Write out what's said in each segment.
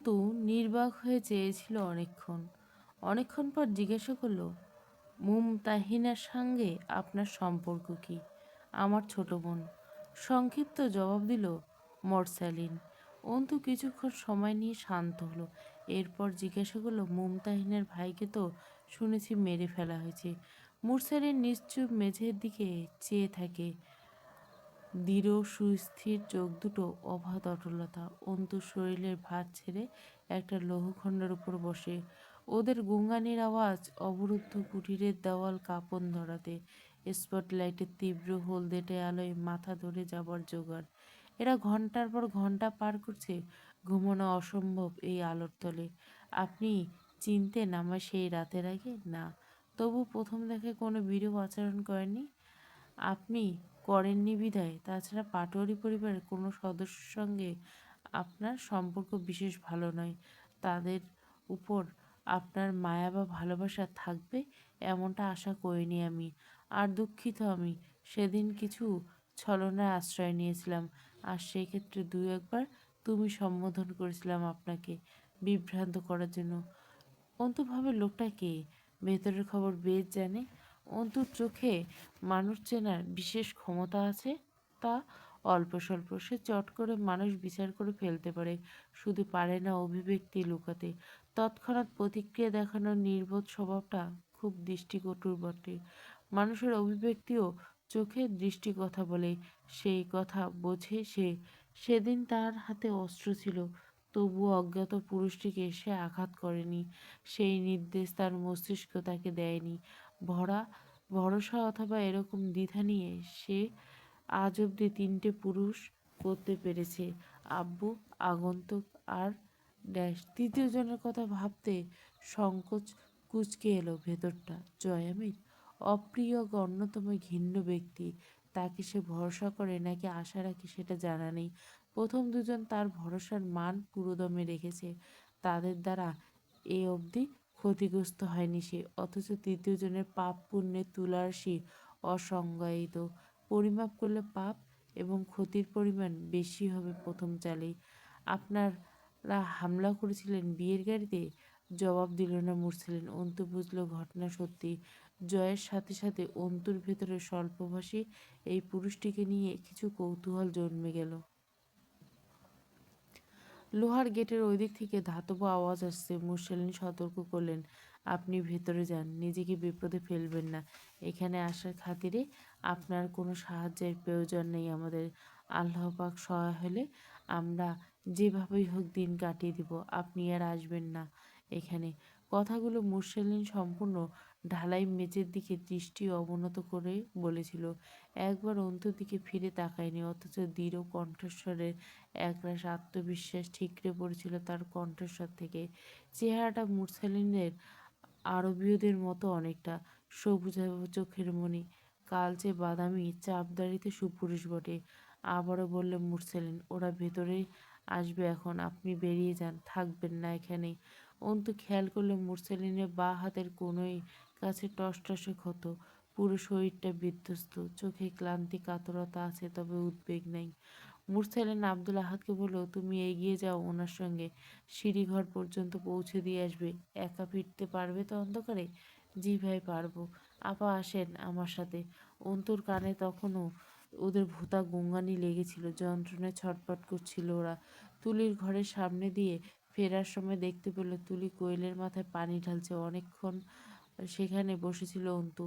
তু নির্বাক হয়ে চেয়েছিল অনেকক্ষণ। অনেকক্ষণ পর জিজ্ঞাসা করলো, মুমতাহিনার সঙ্গে আপনার সম্পর্ক কি? আমার ছোট বোন। সংক্ষিপ্ত জবাব দিল মরসালিন। অন্তু কিছুক্ষণ সময় নিয়ে শান্ত হলো। এরপর জিজ্ঞাসা করলো, মুমতাহিনের ভাইকে তো শুনেছি মেরে ফেলা হয়েছে। মুরসালিন নিশ্চুপ মেঝের দিকে চেয়ে থাকে। দৃঢ় সুস্থির চোখ দুটো অবাধ অটলতা। অন্তুর শরীরের ভার ছেড়ে একটা লৌহখণ্ডের উপর বসে। ওদের গুঙানির আওয়াজ অবরুদ্ধ কুটিরের দেওয়াল কাঁপন ধরাতে। স্পটলাইটের তীব্র হলদেটে আলোয় মাথা ধরে যাবার জোগাড়। এরা ঘন্টার পর ঘন্টা পার করছে ঘুমানো অসম্ভব এই আলোর তলে। আপনি চিনতেন আমার সেই রাতের আগে? না। তবু প্রথম দেখায় কোনো বিরূপ আচরণ করেননি? আপনি করেননি বিধায়। তাছাড়া পাটোয়ারি পরিবারের কোনো সদস্যের সঙ্গে আপনার সম্পর্ক বিশেষ ভালো নয়। তাদের উপর আপনার মায়া বা ভালোবাসা থাকবে এমনটা আশা করিনি আমি। আর দুঃখিত আমি। সেদিন কিছু ছলনার আশ্রয় নিয়েছিলাম। আর সেই ক্ষেত্রে দু একবার তুমি সম্বোধন করেছিলাম আপনাকে বিভ্রান্ত করার জন্য। অন্তু ভাবে লোকটা কে? ভেতরের খবর বেশ জানে। অন্তুর চোখে মানুষ চেনার বিশেষ ক্ষমতা আছে। তা অল্প স্বল্প। সে চট করে মানুষ বিচার করে ফেলতে পারে, শুধু পারে না অভিব্যক্তি লুকাতে। তৎক্ষণাৎ প্রতিক্রিয়া দেখানোর নির্বোধ স্বভাবটা খুব দৃষ্টিকটুর বটে। মানুষের অভিব্যক্তিও চোখের দৃষ্টি কথা বলে। সেই কথা বোঝে সে। সেদিন তার হাতে অস্ত্র ছিল, তবুও অজ্ঞাত পুরুষটিকে সে আঘাত করেনি। সেই নির্দেশ তার মস্তিষ্ক তাকে দেয়নি। ভরসা অথবা এরকম দ্বিধা নিয়ে সে আজ অবধি তিনটে পুরুষ করতে পেরেছে। আব্বু, আগন্তুক আর তৃতীয় জনের কথা ভাবতে সংকোচ কুঁচকে এলো ভেতরটা। জয়ামিন অপ্রিয় অন্যতম ঘৃণ্য ব্যক্তি। তাকে সে ভরসা করে নাকি আশা রাখে সেটা জানা নেই। প্রথম দুজন তার ভরসার মান পুরোদমে রেখেছে। তাদের দ্বারা এ অবধি ক্ষতিগ্রস্ত হয়নি সে। অথচ তৃতীয় জনের পাপ পুণ্যের তুলারাশি অসংজ্ঞায়িত। পরিমাপ করলে পাপ এবং ক্ষতির পরিমাণ বেশি হবে প্রথম চালেই। আপনারা হামলা করেছিলেন বিয়ের গাড়িতে? জবাব দিল না মুরসেলিন। অন্তু বুঝল ঘটনা সত্যি। জয়ের সাথে সাথে অন্তুর ভেতরে স্বল্পভাষী এই পুরুষটিকে নিয়ে কিছু কৌতূহল জন্মে গেল। লোহার গেটের ওই দিক থেকে ধাতব আওয়াজ আসছে। মুরসেলিন সতর্ক করলেন, আপনি ভেতরে যান, নিজেকে বিপদে ফেলবেন না। এখানে আসার খাতিরে আপনার কোনো সাহায্যের প্রয়োজন নেই আমাদের। আল্লাহ পাক সহায় হলে আমরা যেভাবেই হোক দিন কাটিয়ে দিব। আপনি আর আসবেন না এখানে। কথাগুলো মুরসেলিন সম্পূর্ণ ঢালাই মেঝের দিকে দৃষ্টি অবনত করে বলেছিল। একবার অন্তুর দিকে ফিরে তাকায়নি। অথচ দৃঢ় কণ্ঠস্বরের একরাশ আত্মবিশ্বাস ঠিকরে পড়েছিল তার কণ্ঠস্বর থেকে। চেহারাটা মুরসালিনের আরবীয়দের মতো অনেকটা। সবুজাভ চোখের মণি, কালচে বাদামি চাপদাড়িতে সুপুরুষ বটে। আবারও বললে মুরসালিন, ওরা ভেতরে আসবে এখন। আপনি বেরিয়ে যান, থাকবেন না এখানে। অন্তু খেয়াল করলে মুরসালিনের বাঁ হাতের কোনোই কাছে টসটসে ক্ষত। পুরো শরীরটা বিধ্বস্ত। চোখে ক্লান্তি কাতরতা আছে, তবে উদ্বেগ নাই। মুরসালিন আব্দুল আহাদকে বলল, তুমি এগিয়ে যাও ওনার সঙ্গে, সিঁড়িঘর পর্যন্ত পৌঁছে দিয়ে আসবে। একা ফিরতে পারবে তো অন্ধকারে? জি ভাই, পারবো। আপা আসেন আমার সাথে। অন্তুর কানে তখনও ওদের ভোঁতা গুঙানি লেগেছিল। যন্ত্রণায় ছটফট করছিল ওরা। তুলির ঘরের সামনে দিয়ে ফেরার সময় দেখতে পেল তুলি কোয়েলের মাথায় পানি ঢালছে। অনেকক্ষণ সেখানে বসেছিল অন্তু।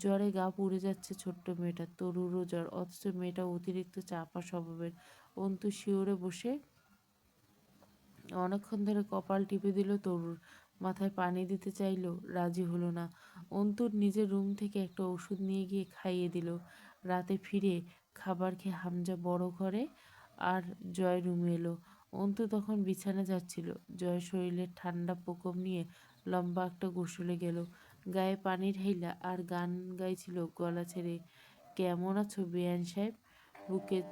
জ্বরে গা পুড়ে যাচ্ছে ছোট্ট মেয়েটা। তরুরও জ্বর, অথচ মেয়েটা অতিরিক্ত চাপা স্বভাবের। অন্তু শিওরে বসে অনেকক্ষণ ধরে কপাল টিপে দিল তরুর। মাথায় পানি দিতে চাইল, রাজি হলো না। অন্তুর নিজের রুম থেকে একটা ওষুধ নিয়ে গিয়ে খাইয়ে দিল। রাতে ফিরে খাবার খেয়ে হামজা বড় ঘরে আর জয় রুমে এলো। অন্তু তখন বিছানা যাচ্ছিল। জয় শরীরের ঠান্ডা প্রকোপ নিয়ে লম্বা একটা গোসলে গেল। গায়ে পানি ঢাইলা আর গান গাইছিল গলা ছেড়ে। কেমন আছো বেয়ান সাহেব? বুকের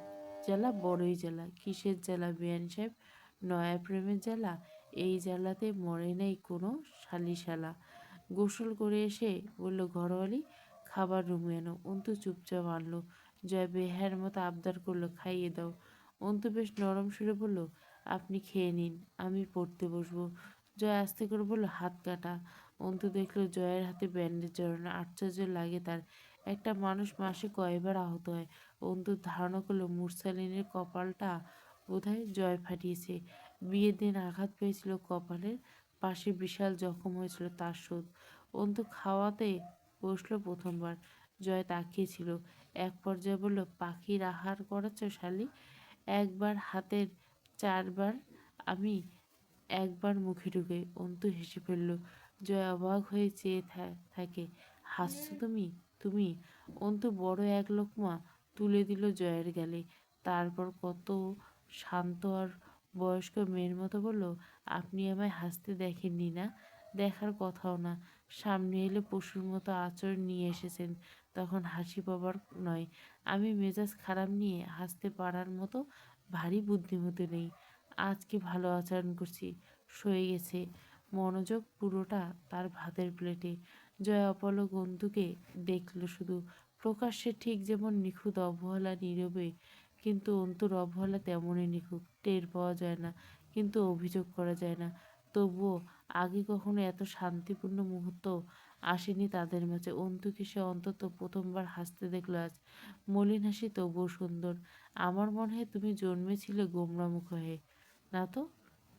জ্বালা বড়ই জ্বালা। কিসের জ্বালা বেয়ান সাহেব? নয়া প্রেমের জ্বালা। এই জ্বালাতে মরে নাই কোনো শালিশালা। গোসল করে এসে বলল, ঘরওয়ালি খাবার রুমে এনো। অন্তু চুপচাপ আনলো। জয় বেহায়ের মতো আবদার করলো, খাইয়ে দাও। অন্তু বেশ নরম সুরে বলল, আপনি খেয়ে নিন, আমি পড়তে বসবো। জয় আস্তে করে বলল, হাত কাটা। অন্তু দেখলো জয়ের হাতে ব্যান্ডেজ জড়ানো। আশ্চর্য লাগে তার। একটা মানুষ মাসে কয়বার আহত হয়? অন্তু ধারণা করলো মুরসালিনের কপালটা বোধহয় জয় ফাটিয়েছে। বিয়ের দিন আঘাত পেয়েছিল কপালের পাশে, বিশাল জখম হয়েছিল তার শোধ। অন্তু খাওয়াতে বসলো প্রথমবার। জয় তাকিয়েছিল। এক পর্যায়ে বলল, পাখির আহার করাচ্ছ শালি? একবার হাতের 4 বার, আমি একবার মুখে ঢুকে। অন্তু হেসে ফেলল। জয় অবাক হয়ে চেয়ে থাকে। হাসছো তুমি? তুমি? অন্তু বড় এক লোকমা তুলে দিল জয়ের গালে। তারপর কত শান্ত আর বয়স্ক মেয়ের মতো বলল, আপনি আমায় হাসতে দেখেননি না? দেখার কথাও না। সামনে এলে পশুর মতো আচরণ নিয়ে এসেছেন, তখন হাসি পাবার নয়। আমি মেজাজ খারাপ নিয়ে হাসতে পারার মতো ভারী বুদ্ধিমতী নেই। আজকে ভালো আচরণ করছি। সয়ে গেছে। মনোযোগ পুরোটা তার ভাতের প্লেটে। জয়া অপলক বন্ধুকে দেখল শুধু। প্রকাশ্যে ঠিক যেমন নিখুঁত অবহেলা নীরবে, কিন্তু অন্তুর অবহেলা তেমনই নিখুঁত। টের পাওয়া যায় না, কিন্তু অভিযোগ করা যায় না। তবুও আগে কখনো এত শান্তিপূর্ণ মুহূর্ত আসেনি তাদের মাঝে। অন্তুকে সে অন্তত প্রথমবার হাসতে দেখল আজ। মলিন হাসি, তবুও সুন্দর। আমার মনে হয় তুমি জন্মেছিলে গোমড়ামুখ হয়ে। না তো?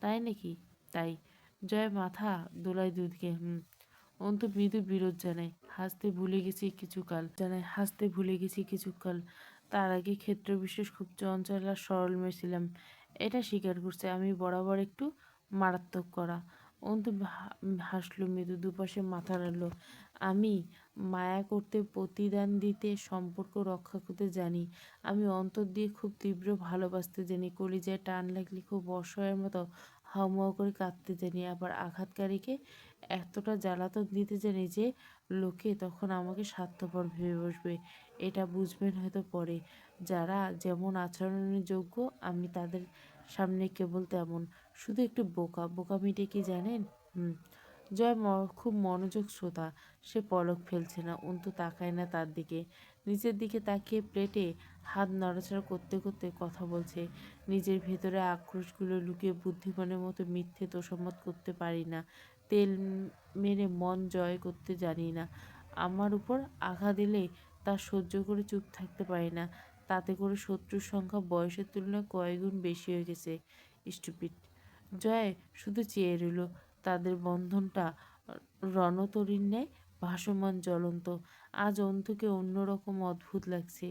তাই নাকি? তাই। জয় মাথা দোলায় দুধকে। অন্তু মৃদু বিরোধ জানায় হাসতে ভুলে গেছি কিছুকাল। তার আগে ক্ষেত্রবিশেষ খুব চঞ্চল আর সরল মেয়ে ছিলাম, এটা স্বীকার করছে। আমি বরাবর একটু মারাত্মক করা। অন্তু হাসলো মৃদু, দুপাশে মাথা নাড়ল। আমি মায়া করতে, প্রতিদান দিতে, সম্পর্ক রক্ষা করতে জানি। আমি অন্তর দিয়ে খুব তীব্র ভালোবাসতে জানি। কলিজায় টান লাগলে খুব অসহায়ের মতো হাউমাউ করে কাঁদতে জানি। আবার আঘাতকারীকে এতটা জ্বালাতন দিতে জানি যে লোকে তখন আমাকে স্বার্থপর ভেবে বসবে। এটা বুঝবেন হয়তো পরে। যারা যেমন আচরণের যোগ্য, আমি তাদের সামনে কেবল তেমন। শুধু একটু বোকা। বোকামিটা কি জানেন? হুম। জয় খুব মনোযোগ শ্রোতা। সে পলক ফেলছে না। অন্তু তাকায় না তার দিকে। নিচের দিকে তাকিয়ে প্লেটে হাত নড়াচড়া করতে করতে কথা বলছে। নিজের ভেতরে আক্রোশগুলো লুকিয়ে বুদ্ধিমানের মতো মিথ্যে তোষামত করতে পারি না। তেল মেরে মন জয় করতে জানি না। আমার উপর আঘাত দিলে তা সহ্য করে চুপ থাকতে পারি না। তাতে করে শত্রুর সংখ্যা বয়সের তুলনায় কয়েকগুণ বেশি হয়ে গেছে। স্টুপিড। জয় শুধু চেয়ে রইল। তাদের বন্ধনটা রণতরীর ন্যায় ভাসমান, জ্বলন্ত। আজ অন্তুকে অন্যরকম অদ্ভুত লাগছে।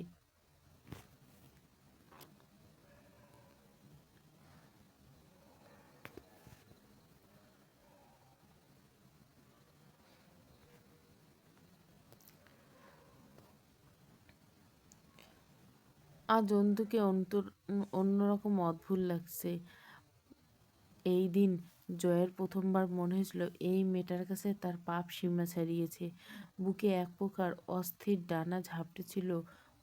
আজ অন্তুকে অন্যরকম অদ্ভুত লাগছে। এই দিন জয়ের প্রথমবার মনে হয়েছিল এই মেয়েটার কাছে তার পাপ সীমা ছাড়িয়েছে। বুকে এক প্রকার অস্থির ডানা ঝাপটেছিল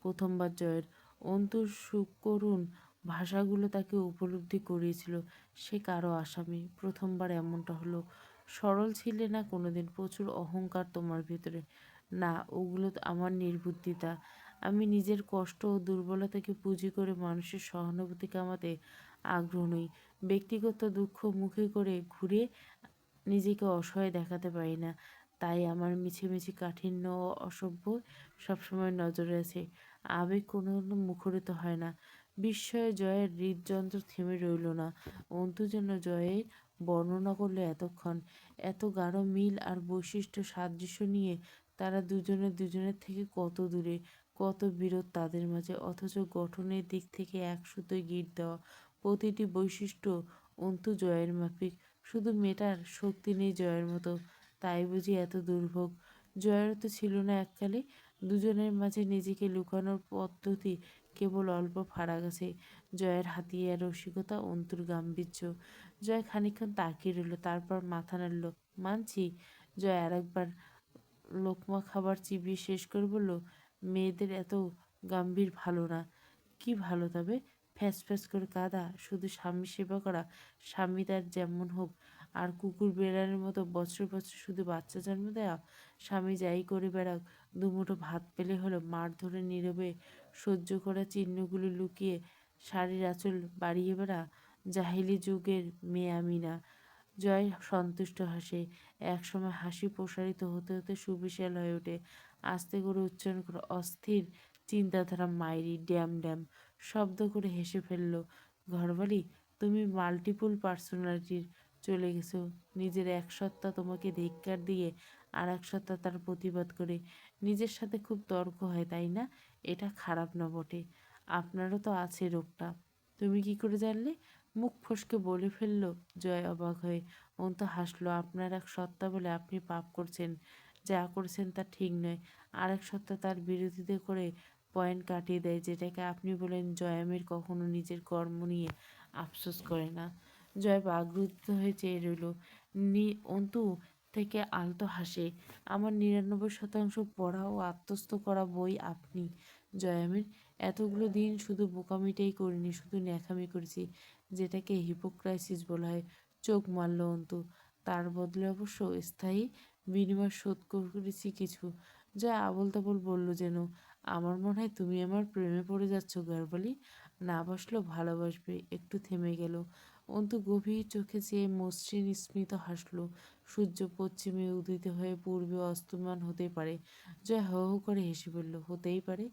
প্রথমবার জয়ের। অন্তুর সুকরুণ ভাষাগুলো তাকে উপলব্ধি করিয়েছিল সে কারো আসামি। প্রথমবার এমনটা হলো। সরল ছিলে না কোনোদিন, প্রচুর অহংকার তোমার ভিতরে। না, ওগুলো তো আমার নির্বুদ্ধিতা। আমি নিজের কষ্ট ও দুর্বলতাকে পুঁজি করে মানুষের সহানুভূতি কামাতে আগ্রহ নই। ব্যক্তিগত দুঃখ মুখে করে ঘুরে নিজেকে অসহায় দেখাতে পারি না। তাই আমার মিছিমিছি কাঠিন্য ও অসভ্য সবসময় নজরে আছে। আবেগ কোনো মুখরিত হয় না। বিস্ময়ে জয়ের হৃদযন্ত্র থেমে রইল না। অন্তু যেন জয়ের বর্ণনা করলো এতক্ষণ। এত গাঢ় মিল আর বৈশিষ্ট্য সাদৃশ্য নিয়ে তারা দুজনে দুজনের থেকে কত দূরে, কত বিরোধ তাদের মাঝে, অথচ গঠনের দিক থেকে এক সুতোয় গিঁট দেওয়া। প্রতিটি বৈশিষ্ট্য অন্তু জয়ের মাফিক। শুধু মেয়েটার শক্তি নেই জয়ের মতো। তাই বুঝি এত দুর্ভোগ। জয়েরও তো ছিল না এককালে। দুজনের মাঝে নিজেকে লুকানোর পদ্ধতি কেবল অল্প ফারাক আছে। জয়ের হাতিয়ার রসিকতা, অন্তুর গাম্ভীর্য। জয় খানিকক্ষণ তাকিয়ে রইল, তারপর মাথা নাড়ল। মানছি। জয় আরেকবার লোকমা খাবার চিবিয়ে শেষ করে বলল, মেয়েদের এত গাম্ভীর ভালো না। কি ভালো তবে? ফ্যাঁস ফ্যাঁস করে কাঁদা, শুধু স্বামী সেবা করা, স্বামী তার যেমন হোক, আর কুকুর বেড়ালের মতো বছর বছর শুধু বাচ্চা জন্ম দেওয়া। স্বামী যাই করে বেড়াক, দুমুঠো ভাত পেলে হলো। মার ধরে নীরবে সহ্য করা, চিহ্নগুলো লুকিয়ে শাড়ির আঁচল বাড়িয়ে বেড়া। জাহিলি যুগের মেয়ে আমি না। জয় সন্তুষ্ট হাসে। একসময় হাসি প্রসারিত হতে হতে সুবিশাল হয়ে ওঠে। আস্তে করে উচ্চারণ করে অস্থির চিন্তাধারা মাইরি ড্যাম ড্যাম শব্দ করে হেসে ফেলল। ঘরবালি, তুমি মাল্টিপল পার্সোনালিটির চলে গেছো। নিজের এক সত্তা তোমাকে ধিক্কার দিয়ে আর এক সত্তা তার প্রতিবাদ করে। নিজের সাথে খুব তর্ক হয়, তাই না? এটা খারাপ না বটে। আপনারও তো আছে রোগটা। তুমি কি করে জানলে? মুখ ফসকে বলে ফেলল জয় অবাক হয়ে। অন্তু হাসলো। আপনার এক সত্তা বলে আপনি পাপ করছেন। যা করছেন তা ঠিক নয়। আর এক সত্তা তার বিরোধিতা করে পয়েন্ট কাটিয়ে দেয়, যেটাকে আপনি বলেন জয়ামের কখনো নিজের কর্ম নিয়ে আফসোস করে না। জয় বাগরুদ্ধ হয়ে চেয়ে রইল। অন্তু থেকে আলতো হাসে। আমার ৯৯% পড়া ও আত্মস্থ করা বই আপনি। জয়ামের এতগুলো দিন শুধু বোকামিটাই করিনি, শুধু ন্যাকামি করেছি, যেটাকে হিপোক্রাইসিস বলা হয়। চোখ মারল অন্তু। তার বদলে অবশ্য স্থায়ী বিনিময় শোধ করেছি কিছু। যা আবোল তাবোল বলল যেন। আমার মনে হয় তুমি আমার প্রেমে পড়ে যাচ্ছ গারবালি। না বাসলেও ভালোবাসবে। একটু থেমে গেল। অন্তু গভীর চোখে চেয়ে মসৃণ স্মিত হাসল। সূর্য পশ্চিমে উদিত হয়ে পূর্বে অস্তমান হতে পারে। জয় হো হো করে হেসে বলল, হতেই পারে।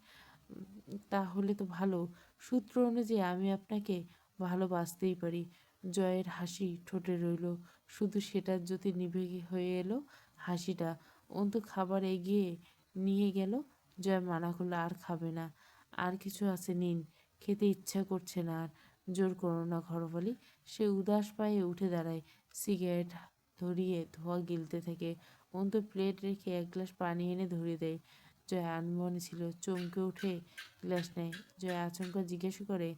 তাহলে তো ভালো। সূত্র অনুযায়ী আমি আপনাকে ভালোবাসতেই পারি। জয়ের হাসি ঠোঁটে রইল। শুধু সেটার জ্যোতি নিভে হয়ে এলো হাসিটা। অন্তু খাবার এগিয়ে নিয়ে গেল। জয় মানা করলো, আর খাবে না। আর কিছু আছে নিন। খেতে ইচ্ছা করছে না আর। জোর করো না ঘরবালি। সে উদাস পায়ে উঠে দাঁড়ায়। সিগারেট ধরিয়ে ধোঁয়া গিলতে থাকে। অন্তু প্লেট রেখে এক গ্লাস পানি এনে ধরিয়ে দেয়। জয় আনমনে ছিল। চমকে উঠে গ্লাস নেয়। জয় আচমকা জিজ্ঞাসা করে,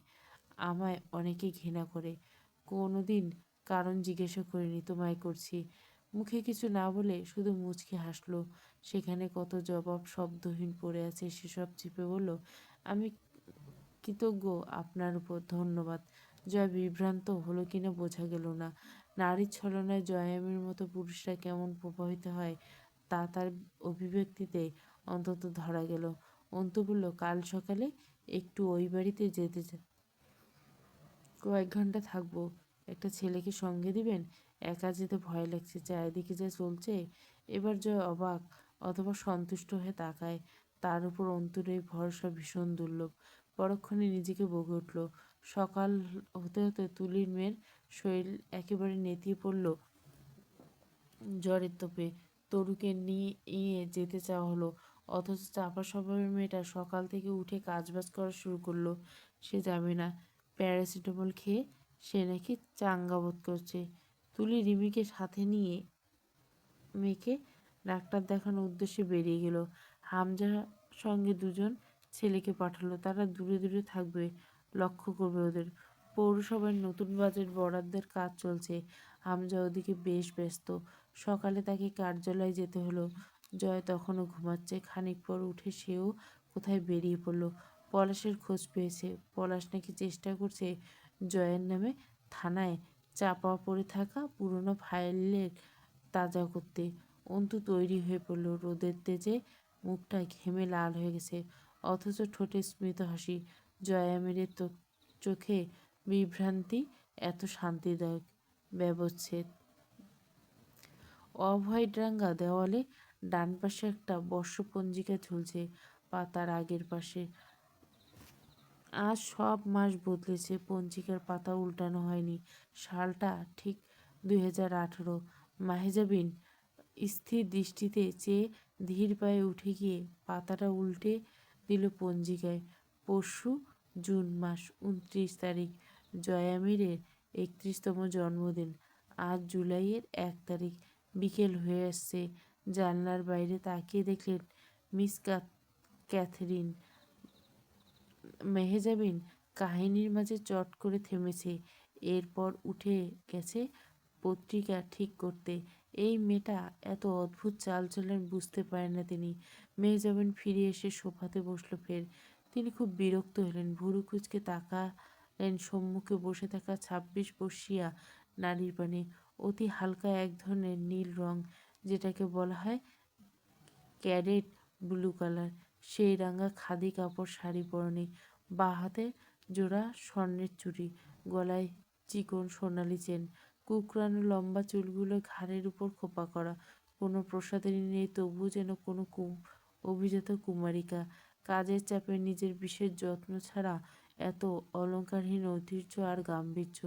আমায় অনেকে ঘৃণা করে। কোনোদিন কারণ জিজ্ঞাসা করিনি, তোমায় করছি। মুখে কিছু না বলে শুধু মুচকি হাসলো। সেখানে কত জবাব শব্দহীন পড়ে আছে, সেসব চেপে বলল, আমি কৃতজ্ঞ আপনার উপর। ধন্যবাদ। জয় বিভ্রান্ত হলো কিনা বোঝা গেল না। নারীর ছলনায় জয়ামের মতো পুরুষরা কেমন প্রভাবিত হয় তা তার অভিব্যক্তিতে অন্তত ধরা গেল। অন্তু বলল, কাল সকালে একটু ওই বাড়িতে যেতে কয়েক ঘন্টা থাকবো। একটা ছেলেকে সঙ্গে দিবেন? একা যেতে ভয় লাগছে, চারিদিকে যা চলছে। এবার জয় অবাক অথবা সন্তুষ্ট হয়ে তাকায়। তার উপর অন্তুর এই ভরসা ভীষণ দুর্লভ। পরক্ষণে নিজেকে বকে উঠল। সকাল হতে হতে তুলির মেয়ের শরীর একেবারে নেতিয়ে পড়ল জ্বরের তোপে। তরুকে নিয়ে যেতে চাওয়া হলো, অথচ চাপা স্বভাবের মেয়েটা সকাল থেকে উঠে কাজবাজ করা শুরু করলো। সে যাবে না। প্যারাসিটামল খেয়ে সে নাকি চাঙ্গা বোধ করছে। তুলি রিমিকে সাথে নিয়ে মেয়েকে ডাক্তার দেখানোর উদ্দেশ্যে বেরিয়ে গেল। হামজার সঙ্গে দুজন ছেলেকে পাঠালো। তারা দূরে দূরে থাকবে, লক্ষ্য করবে ওদের। পৌরসভার নতুন বাজেট বরাদ্দের কাজ চলছে। হামজা ওদিকে বেশ ব্যস্ত। সকালে তাকে কার্যালয়ে যেতে হলো। জয় তখনও ঘুমাচ্ছে। খানিক পর উঠে সেও কোথায় বেরিয়ে পড়ল। পলাশের খোঁজ পেয়েছে। পলাশ নাকি চেষ্টা করছে জয়ের নামে থানায় চাপা পড়ে থাকা পুরনো ফাইলের তাজা করতে। অন্তু তৈরি হয়ে পড়ল। রোদের তেজে মুখটা ঘেমে লাল হয়ে গেছে, অথচ ঠোঁটে স্মিত হাসি। জয়ামিরের চোখে বিভ্রান্তি এত শান্তিদায়ক ব্যবচ্ছেদ। অভয়ডাঙ্গা দেওয়ালে ডান পাশে একটা বর্ষপঞ্জিকা ঝুলছে, পাতার আগের পাশে। আজ সব মাস বদলেছে, পঞ্জিকার পাতা উল্টানো হয়নি। সালটা ঠিক 2018। মাহেজাবিন স্থির দৃষ্টিতে চেয়ে ধীর পায়ে উঠে গিয়ে পাতাটা উল্টে দিল পঞ্জিকায়। পরশু জুন মাস 29 তারিখ, জয়ামিরের 31তম জন্মদিন। আজ জুলাইয়ের 1 তারিখ। বিকেল হয়ে আসছে। জানলার বাইরে তাকিয়ে দেখলেন মিস ক্যাথরিন। মেহজাবিন কাহিনীর মাঝে চট করে থেমেছে। এরপর উঠে গেছে পত্রিকা ঠিক করতে। এই মেয়েটা এত অদ্ভুত চালচলন বুঝতে পারেন না তিনি। মেহজাবিন ফিরে এসে সোফাতে বসল ফের। তিনি খুব বিরক্ত হলেন। ভুরু কুঁচকে তাকালেন সম্মুখে বসে থাকা ২৬ বর্ষীয়া নারীর পানে। অতি হালকা এক ধরনের নীল রং, যেটাকে বলা হয় ক্যাডেট ব্লু কালার। সেই রাঙা খাদি কাপড় শাড়ি পরনে, বাঁ হাতে জোড়া স্বর্ণের চুড়ি, গলায় চিকন সোনালি চেন, কুকরানো লম্বা চুলগুলো ঘাড়ের উপর খোপা করা। কোনো প্রসাধনী নেই, তবুও যেন কোনো অভিজাত কুমারিকা। কাজের চাপে নিজের বিশেষ যত্ন ছাড়া এত অলংকারহীন ঐতিহ্য আর গাম্ভীর্য।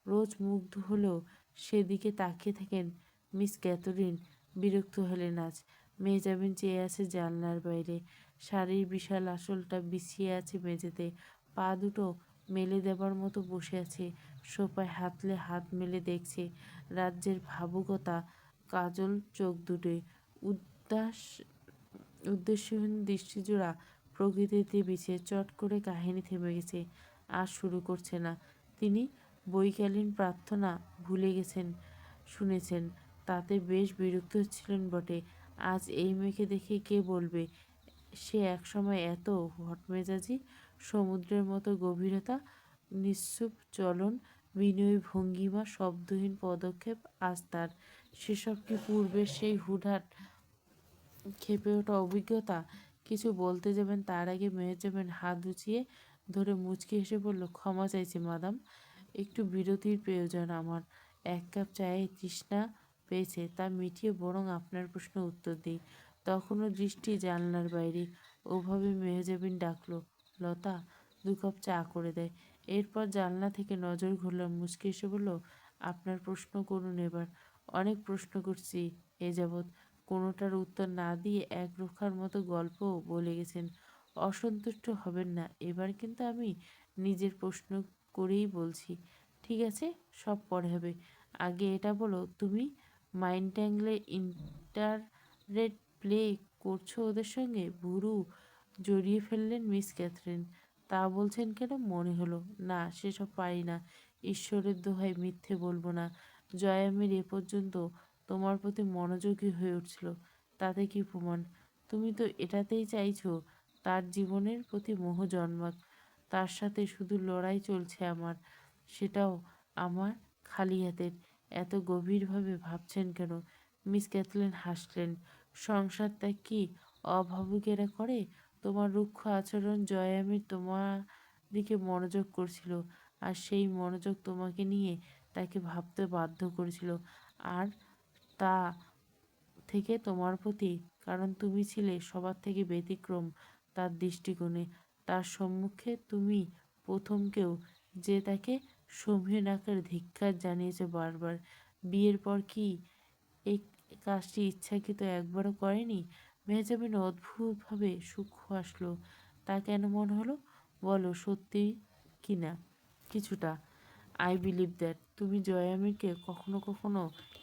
রোজ মুগ্ধ হলেও সেদিকে তাকিয়ে থাকেন মিস ক্যাথরিন। বিরক্ত হলেন আজ। মেহজাবিন চেয়ে আছে জানলার বাইরে। শাড়ির বিশাল আঁচলটা বিছিয়ে আছে মেঝেতে। পা দুটো মেলে দেবার মতো বসে আছে। সোফায় হাত মেলে দেখছে। রাজ্যের ভাবুকতা কাজল চোখ দুটোয়। উদাস উদ্দেশ্যহীন দৃষ্টিজোড়া প্রকৃতিতে বিছে। চট করে কাহিনী থেমে গেছে। আর শুরু করছে না। তিনি বৈকালীন প্রার্থনা ভুলে গেছেন শুনেছেন। তাতে বেশ বিরক্ত হচ্ছিলেন বটে। আজ এই মেয়েকে দেখে কে বলবে সে একসময় এত হটমেজাজি? সমুদ্রের মতো গভীরতা, নিশ্চুপ চলন, বিনয়ী ভঙ্গিমা, শব্দহীন পদক্ষেপ আজ তার। সেসব কি পূর্বের সেই হুটহাট ক্ষেপে ওঠা অভিজ্ঞতা? কিছু বলতে যাবেন তার আগে মেহজাবিন হাত উঁচিয়ে ধরে মুচকি হেসে বলল, ক্ষমা চাইছি মাদাম, একটু বিরতির প্রয়োজন আমার। এক কাপ চায়ে তৃষ্ণা পেয়েছে, তা মিটিয়ে বরং আপনার প্রশ্নের উত্তর দিই। তখনও দৃষ্টি জানলার বাইরে। ওভাবে মেহজাবিন ডাকল, লতা, 2 কাপ চা করে দেয়। এরপর জানলা থেকে নজর ঘুরলাম, মুচকি এসে বলল, আপনার প্রশ্ন করুন এবার। অনেক প্রশ্ন করছি এ যাবৎ, কোনোটার উত্তর না দিয়ে একরোখার মতো গল্প বলে গেছেন। অসন্তুষ্ট হবেন না, এবার কিন্তু আমি নিজের প্রশ্ন করেই বলছি। ঠিক আছে, সব পরে হবে। আগে এটা বলো, তুমি মাইন্ড ট্যাঙ্গলে ইন্টারনেট প্লে করছো ওদের সঙ্গে? ভুরু জড়িয়ে ফেললেন মিস ক্যাথরিন। তা বলছেন কেন? মনে হলো না, সেসব পারি না। ঈশ্বরের দোহাই, মিথ্যে বলবো না। জয়ামের এ পর্যন্ত তোমার প্রতি মনোযোগী হয়ে উঠছিল, তাতে কি প্রমাণ? তুমি তো এটাতেই চাইছো তার জীবনের প্রতি মোহ জন্মাক। তার সাথে শুধু লড়াই চলছে আমার, সেটাও আমার খালি হাতের। এত গভীরভাবে ভাবছেন কেন? মিস ক্যাথলিন হাসলেন। সংসার ত্যাগ কি অভাবুকেরা করে? তোমার রুক্ষ আচরণ জয়ামি তোমার দিকে মনোযোগ করছিল, আর সেই মনোযোগ তোমাকে নিয়ে তাকে ভাবতে বাধ্য করেছিল। আর তা থেকে তোমার প্রতি, কারণ তুমি ছিলে সবার থেকে ব্যতিক্রম তার দৃষ্টিকোণে। তার সম্মুখে তুমি প্রথম কেউ যে তাকে সমীহ আকারে ধিক্কার জানিয়েছে বারবার। বিয়ের পর কি এই কাজটি ইচ্ছাকৃত একবারও করেনি? মেহজাবিন অদ্ভুতভাবে সূক্ষ্ম আসলো। তা কেন মনে হলো? বলো, সত্যি কি না? কিছুটা। I believe that. তুমি জয়ামিরকে কখনো কখনো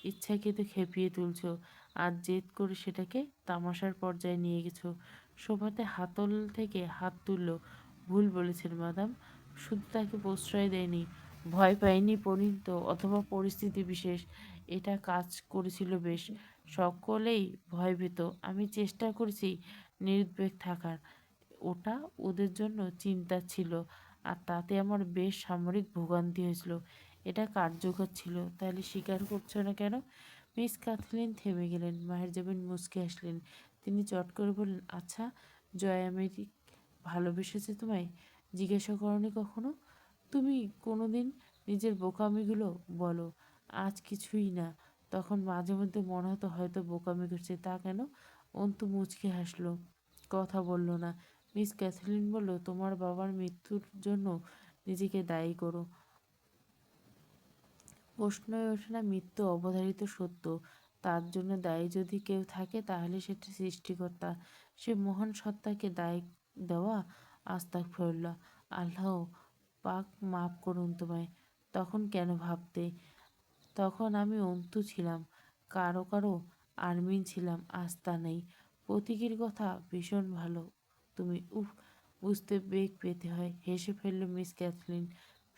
ইচ্ছাকৃত খেপিয়ে তুলছো, আর জেদ করে সেটাকে তামাশার পর্যায়ে নিয়ে গেছো। সোফাতে হাতল থেকে হাত তুলল। ভুল বলেছেন মাদাম, শুধু তাকে প্রশ্রয় দেয়নি, ভয় পায়নি পরিণত অথবা পরিস্থিতি বিশেষ। এটা কাজ করেছিল বেশ। সকলেই ভয় পেত। আমি চেষ্টা করেছি নিরুদ্বেগ থাকার। ওটা ওদের জন্য চিন্তা ছিল, আর তাতে আমার বেশ সামরিক ভোগান্তি হয়েছিল। এটা কার্যকর ছিল। তাহলে স্বীকার করছো না কেন? মিস কাথলিন থেমে গেলেন। মেহজাবিন মুচকে আসলেন। তিনি চট করে বললেন, আচ্ছা, জয়া মেরি ভালোবেসেছে তোমায়? জিজ্ঞাসা করনি কখনো? তুমি কোনোদিন নিজের বোকামিগুলো বলো। আজ কিছুই না। তখন মাঝে মধ্যে মনে হতো হয়তো বোকামি করছে। তা কেন? অন্তু মুচকে হাসলো, কথা বলল না। মিস ক্যাথলিন বলল, তোমার বাবার মৃত্যুর জন্য নিজেকে দায়ী করো। প্রশ্নই ওঠে না, মৃত্যু অবধারিত সত্য। তার জন্য দায়ী যদি কেউ থাকে, তাহলে সেটা সৃষ্টিকর্তা। সে মহান সত্তাকে দায়ী দেওয়া? আস্তাগফিরুল্লাহ। আল্লাহ পাক মাফ করুন তোমায়। তখন কেন ভাবতে? তখন আমি অন্তু ছিলাম, কারো কারো আর্মিন ছিলাম। আস্থা নেই। প্রতীকীর কথা ভীষণ ভালো তুমি। উফ, বুঝতে বেগ পেতে হয়। হেসে ফেলল মিস ক্যাথলিন।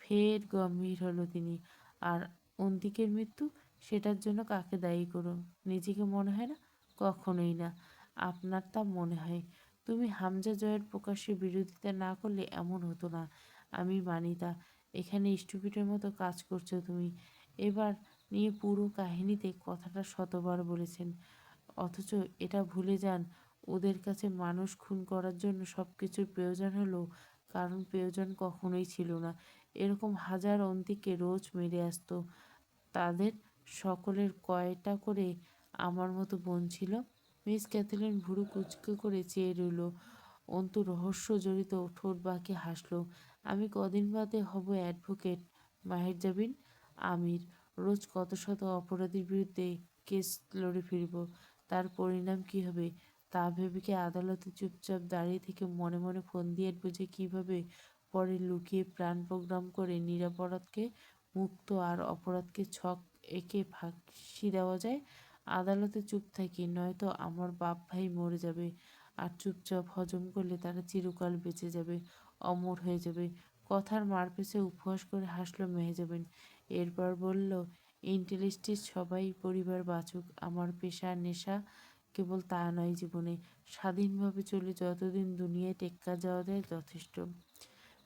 ফের গম্ভীর হলো তিনি। আর অন্তিকের মৃত্যু, সেটার জন্য কাকে দায়ী করো? নিজেকে মনে হয় না? কখনোই না। আপনার তা মনে হয়। তুমি হামজা জয়ের প্রকাশ্যে বিরোধিতা না করলে এমন হতো না। আমি মানি তা। এখানে স্টুপিটের মতো কাজ করছো তুমি। এবার নিয়ে পুরো কাহিনীতে কথাটা শতবার বলেছেন, অথচ এটা ভুলে যান ওদের কাছে মানুষ খুন করার জন্য সব কিছুর প্রয়োজন হলো, কারণ প্রয়োজন কখনোই ছিল না। এরকম হাজার অন্তিকে রোজ মেরে আসতো। তাদের সকলের কয়টা করে আমার মতো বোন ছিল? মিস ক্যাথলিন ভুরু কুচকে করে চেয়ে রইল। অন্তু রহস্য জড়িত ঠোঁট বাঁকে হাসল। আমি কদিন বাদে হব অ্যাডভোকেট মাহের জাবিন আমির। রোজ কত শত অপরাধীর বিরুদ্ধে কেস লড়ে ফিরব। তার পরিণাম কি হবে তা ভেবে কি আদালতে চুপচাপ দাঁড়িয়ে থেকে মনে মনে ফন্দি আঁটব যে কীভাবে পরে লুকিয়ে প্ল্যান প্রোগ্রাম করে নিরপরাধকে মুক্ত আর অপরাধকে ছক এঁকে ফাঁসি দেওয়া যায়? আদালতে চুপ থাকি, নয়তো আমার বাপ ভাই মরে যাবে। আর চুপচাপ হজম করলে তারা চিরকাল বেঁচে যাবে, অমর হয়ে যাবে। কথার মারপেঁচে উপহাস করে হাসল মেহজাবিন। এরপর বলল, ইন্টেলিস্টিস সবাই পরিবার বাঁচুক। আমার পেশা নেশা কেবল তা নয় জীবনে। স্বাধীনভাবে চলে যতদিন দুনিয়ায় টেক্কা যাওয়া যায় যথেষ্ট।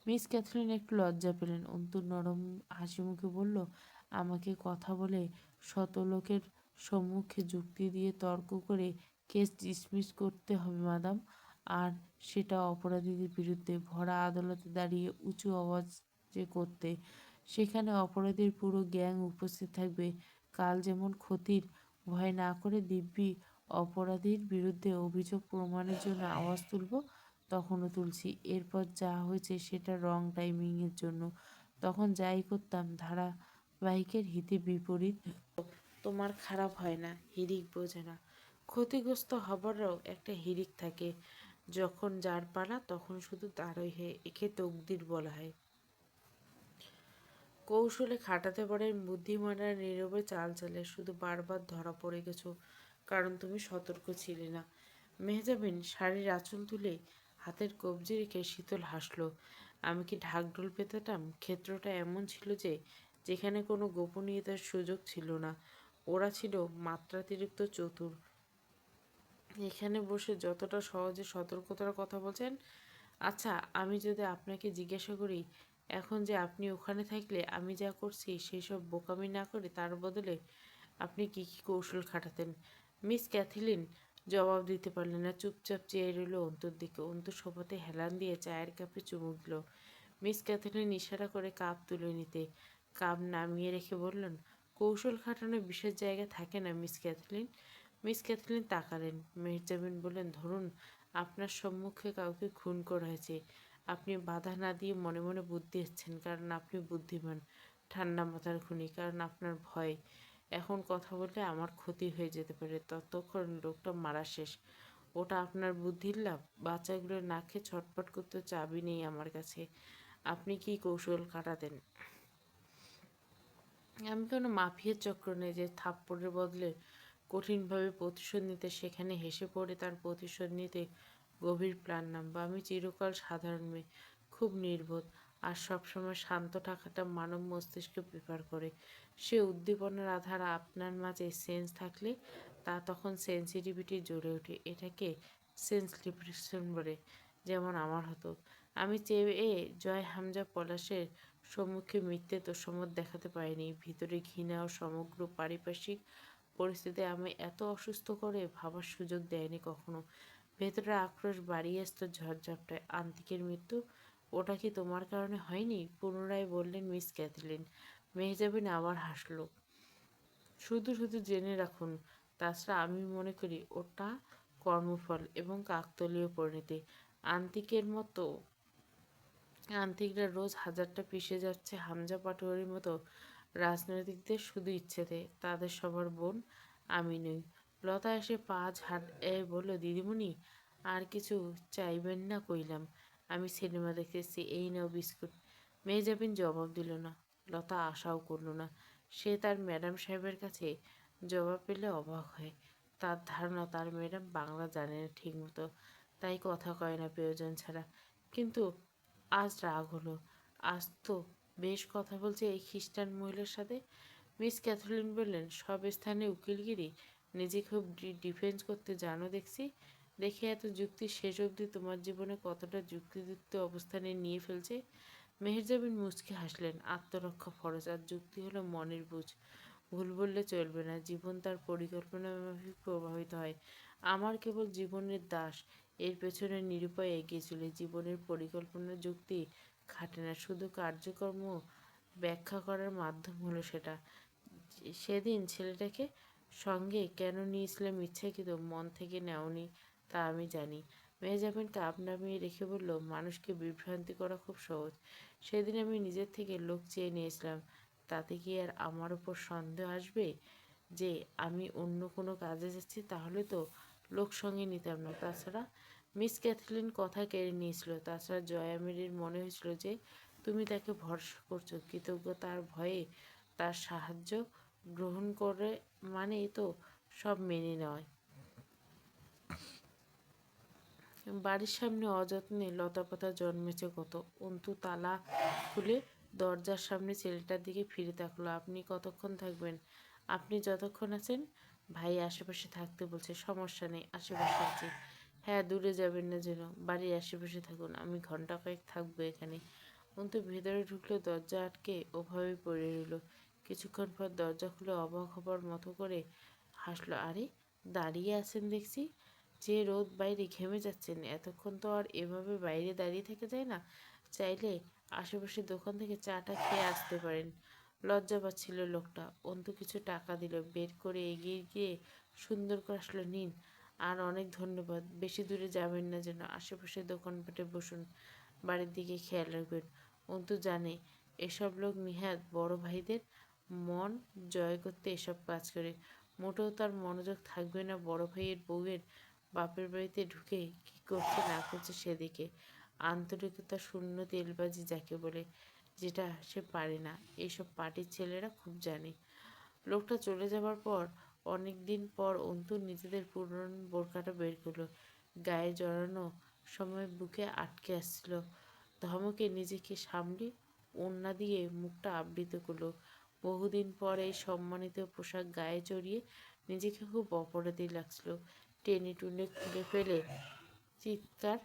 মিস ক্যাথরিন একটু লজ্জা পেলেন। অন্তুর নরম হাসি মুখে বলল, আমাকে কথা বলে শত লোকের সম্মুখে যুক্তি দিয়ে তর্ক করে কেস ডিসমিস করতে হবে মাদাম। আর সেটা অপরাধীদের বিরুদ্ধে ভরা আদালতে দাঁড়িয়ে উঁচু আওয়াজে করতে। সেখানে অপরাধীর পুরো গ্যাং উপস্থিত থাকবে। কাল যেমন ক্ষতির ভয় না করে দিব্যি অপরাধীর বিরুদ্ধে অভিযোগ প্রমাণের জন্য আওয়াজ তুলব, তখনও তুলছি। এরপর যা হয়েছে সেটা রং টাইমিংয়ের জন্য। তখন যাই করতাম ধারাবাহিকের হিতে বিপরীত। তোমার খারাপ হয় না, হিড়িক বোঝে না। ক্ষতিগ্রস্ত হবারও একটা হিড়িক থাকে। যখন যার পালা তখন শুধু তারই হয়। একে তকদির বলা হয়। কৌশলে খাটাতে পারেন বুদ্ধিমানরা, নীরবে চাল চালে। শুধু বারবার ধরা পড়ে গেছো কারণ তুমি সতর্ক ছিলে না। মেহজাবিন শাড়ির আঁচল তুলে হাতের কবজি রেখে শীতল হাসল। আমি কি ঢাকঢোল পেতাম? ক্ষেত্রটা এমন ছিল যে যেখানে কোনো গোপনীয়তার সুযোগ ছিল না। ওরা ছিল মাত্রাতিরিক্ত চতুর। এখানে বসে যতটা সহজে সতর্কতার কথা বলছেন। আচ্ছা, আমি যদি আপনাকে জিজ্ঞাসা করি, এখন যে আপনি ওখানে থাকলে আমি যা করছি সেই সব বোকামি না করে তার বদলে আপনি কি কি কৌশল খাটাতেন? মিস ক্যাথলিন জবাব দিতে পারলেন না। চুপচাপ চেয়ে রইল অন্তুর দিকে। অন্তু সোফাতে হেলান দিয়ে চায়ের কাপে চুমুক দিল। মিস ক্যাথলিন ইশারা করে কাপ তুলে নিতে। কাপ নামিয়ে রেখে বললেন, কৌশল খাটানোর বিশেষ জায়গা থাকে না মিস ক্যাথলিন। মিস ক্যাথলিন তাকালেন। মেহজাবিন বললেন, ধরুন আপনার সম্মুখে কাউকে খুন করা হয়েছে। আপনি বাধা না দিয়ে মনে মনে বুদ্ধি দিচ্ছেন কারণ আপনি বুদ্ধিমান। ঠান্ডা মাথার খুনি কারণ আপনার ভয়। এখন কথা বললে আমার ক্ষতি হয়ে যেতে পারে। ততক্ষণ লোকটা মারা শেষ। ওটা আপনার বুদ্ধির লাভ? বাচ্চাগুলো না খেয়ে ছটফট করতে চাবি নেই আমার কাছে। আপনি কি কৌশল খাটাতেন? আমি কোনো মাফিয়ার চক্র নেই যে থাপ্পড়ের বদলে কঠিনভাবে প্রতিশোধ নিতে, সেখানে হেসে পড়ে তার প্রতিশোধ নিতে গভীর প্ল্যান নামব। আমি চিরকাল সাধারণ মেয়ে, খুব নির্বোধ, আর সবসময় শান্ত থাকাটা মানব মস্তিষ্ক প্রেফার করে। সে উদ্দীপনার আধার আপনার মাঝে সেন্স থাকলে তা তখন সেন্সিটিভিটি জ্বলে ওঠে। এটাকে সেন্স লিপ্রেশন বলে, যেমন আমার হতো। আমি চেয়ে জয় হামজা পলাশের সম্মুখে মিথ্যে তোষামত দেখাতে পারিনি। ভিতরে ঘৃণা ও সমগ্র পারিপার্শ্বিক পরিস্থিতি আমি এত অসুস্থ করে ভাবার সুযোগ দেয়নি কখনো। ভেতরে আক্রোশ বাড়িয়ে আসতো ঝড়ঝাপটায়। আন্তিকের মৃত্যু, ওটা কি তোমার কারণে হয়নি? পুনরায় বললেন মিস ক্যাথলিন। মেহজাবিন আবার হাসল। শুধু শুধু জেনে রাখুন, তাছাড়া আমি মনে করি ওটা কর্মফল এবং কাকতলীয় পরিণতি। আন্তিকের মতো আন্তিকরা রোজ হাজারটা পিষে যাচ্ছে হামজা পাটোয়ারির মতো রাজনৈতিকদের শুধু ইচ্ছেতে। তাদের সবার বোন আমি নই। লতা এসে পা ঝাড় বলল, দিদিমণি আর কিছু চাইবেন না কইলাম। আমি সিনেমা দেখেছি, এই নাও বিস্কুট। মেহজাবিন জবাব দিল না। লতা আশাও করল না। সে তার ম্যাডাম সাহেবের কাছে জবাব পেলে অবাক হয়। তার ধারণা তার ম্যাডাম বাংলা জানে না ঠিক মতো, তাই কথা কয় না প্রয়োজন ছাড়া। কিন্তু আজ রাগ হলো। আজ তো বেশ কথা বলছে এই খ্রিস্টান মহিলার সাথে। মিস ক্যাথলিন বললেন, সব স্থানে উকিলগিরি, নিজে খুব ডিফেন্স করতে জানো দেখছি। দেখে এত যুক্তি শেষ অবধি তোমার জীবনে কতটা যুক্তিযুক্ত অবস্থানে নিয়ে ফেলছে। মেহেরজাবিন মুচকি হাসলেন। আত্মরক্ষা ফরজ, আর যুক্তি হলো মনের বুঝ। ভুল বললে চলবে না। জীবন তার পরিকল্পনা মাফিক প্রভাবিত হয়। আমার কেবল জীবনের দাস, এর পেছনে নিরুপায় এগিয়ে চলে। জীবনের পরিকল্পনার যুক্তি খাটে না, শুধু কার্যকর্ম ব্যাখ্যা করার মাধ্যম হলো সেটা। সেদিন ছেলেটাকে সঙ্গে কেন নিয়েছিলাম ইচ্ছাকৃত মন থেকে নেওনি তা আমি জানি। মেহজাবিন কাপ নামিয়ে রেখে বলল, মানুষকে বিভ্রান্তি করা খুব সহজ। সেদিন আমি নিজের থেকে লোক চেয়ে নিয়েছিলাম, তাতে কি আর আমার ওপর সন্দেহ আসবে যে আমি অন্য কোনো কাজে যাচ্ছি? তাহলে তো লোক সঙ্গে নিতাম না। তাছাড়া মিস ক্যাথলিন কথা কেড়ে নিয়েছিল। তাছাড়া জয়া মেরির মনে হয়েছিল যে তুমি তাকে ভরসা করছো, কৃতজ্ঞতার ভয়ে তার সাহায্য গ্রহণ করে মানেই তো সব মেনে নেওয়ায়। বাড়ির সামনে অযত্নে লতাপাতা জন্মেছে কত। অন্তু তালা খুলে দরজার সামনে ছেলেটার দিকে ফিরে তাকলো। আপনি কতক্ষণ থাকবেন? আপনি যতক্ষণ আছেন। ভাই আশেপাশে থাকতে বলছে। সমস্যা নেই, আশেপাশে আছি। হ্যাঁ, দূরে যাবেন না যেন, বাড়ির আশেপাশে থাকুন। আমি ঘন্টা কয়েক থাকবো এখানে। অন্তু ভেতরে ঢুকলো, দরজা আটকে ওভাবেই পড়ে রইল। কিছুক্ষণ পর দরজা খুলে অবাক হবার মতো করে হাসলো। আরে, দাঁড়িয়ে আছেন দেখছি। যে রোদ, বাইরে ঘেমে যাচ্ছেন। এতক্ষণ তো আর এভাবে বাইরে দাঁড়িয়ে থেকে যায় না। চাইলে আশেপাশের দোকান থেকে চাটা খেয়ে আসতে পারেন। লজ্জা পাচ্ছিল লোকটা। অন্তু কিছু টাকা দিল, বের করে এগিয়ে গিয়ে সুন্দর করে আসলো, নিন। আর অনেক ধন্যবাদ। বেশি দূরে যাবেন না যেন, আশেপাশের দোকানপাটে বসুন। বাড়ির দিকে খেয়াল রাখবেন। অন্তু জানে এসব লোক নিহাত বড় ভাইদের মন জয় করতে এসব কাজ করে। মোটেও তার মনোযোগ থাকবে না বড় ভাইয়ের বউয়ের বাপের বাড়িতে ঢুকে কি করছে না করছে সেদিকে। আন্তরিকতা শূন্য তেলবাজি যাকে বলে, যেটা সে পারে না। এইসব পার্টির ছেলেরা খুব জানে। লোকটা চলে যাবার পর অনেক দিন পর অন্তু নিজেদের পুরনো বোরকাটা বের করলো। গায়ে জড়ানো সময় বুকে আটকে আসছিল। ধমকে নিজেকে সামলে ওড়না দিয়ে মুখটা আবৃত করলো। বহুদিন পর এই সম্মানিত পোশাক গায়ে জড়িয়ে নিজেকে খুব অপরাধী লাগছিল। টেনে টুনে খুলে ফেলে চিৎকার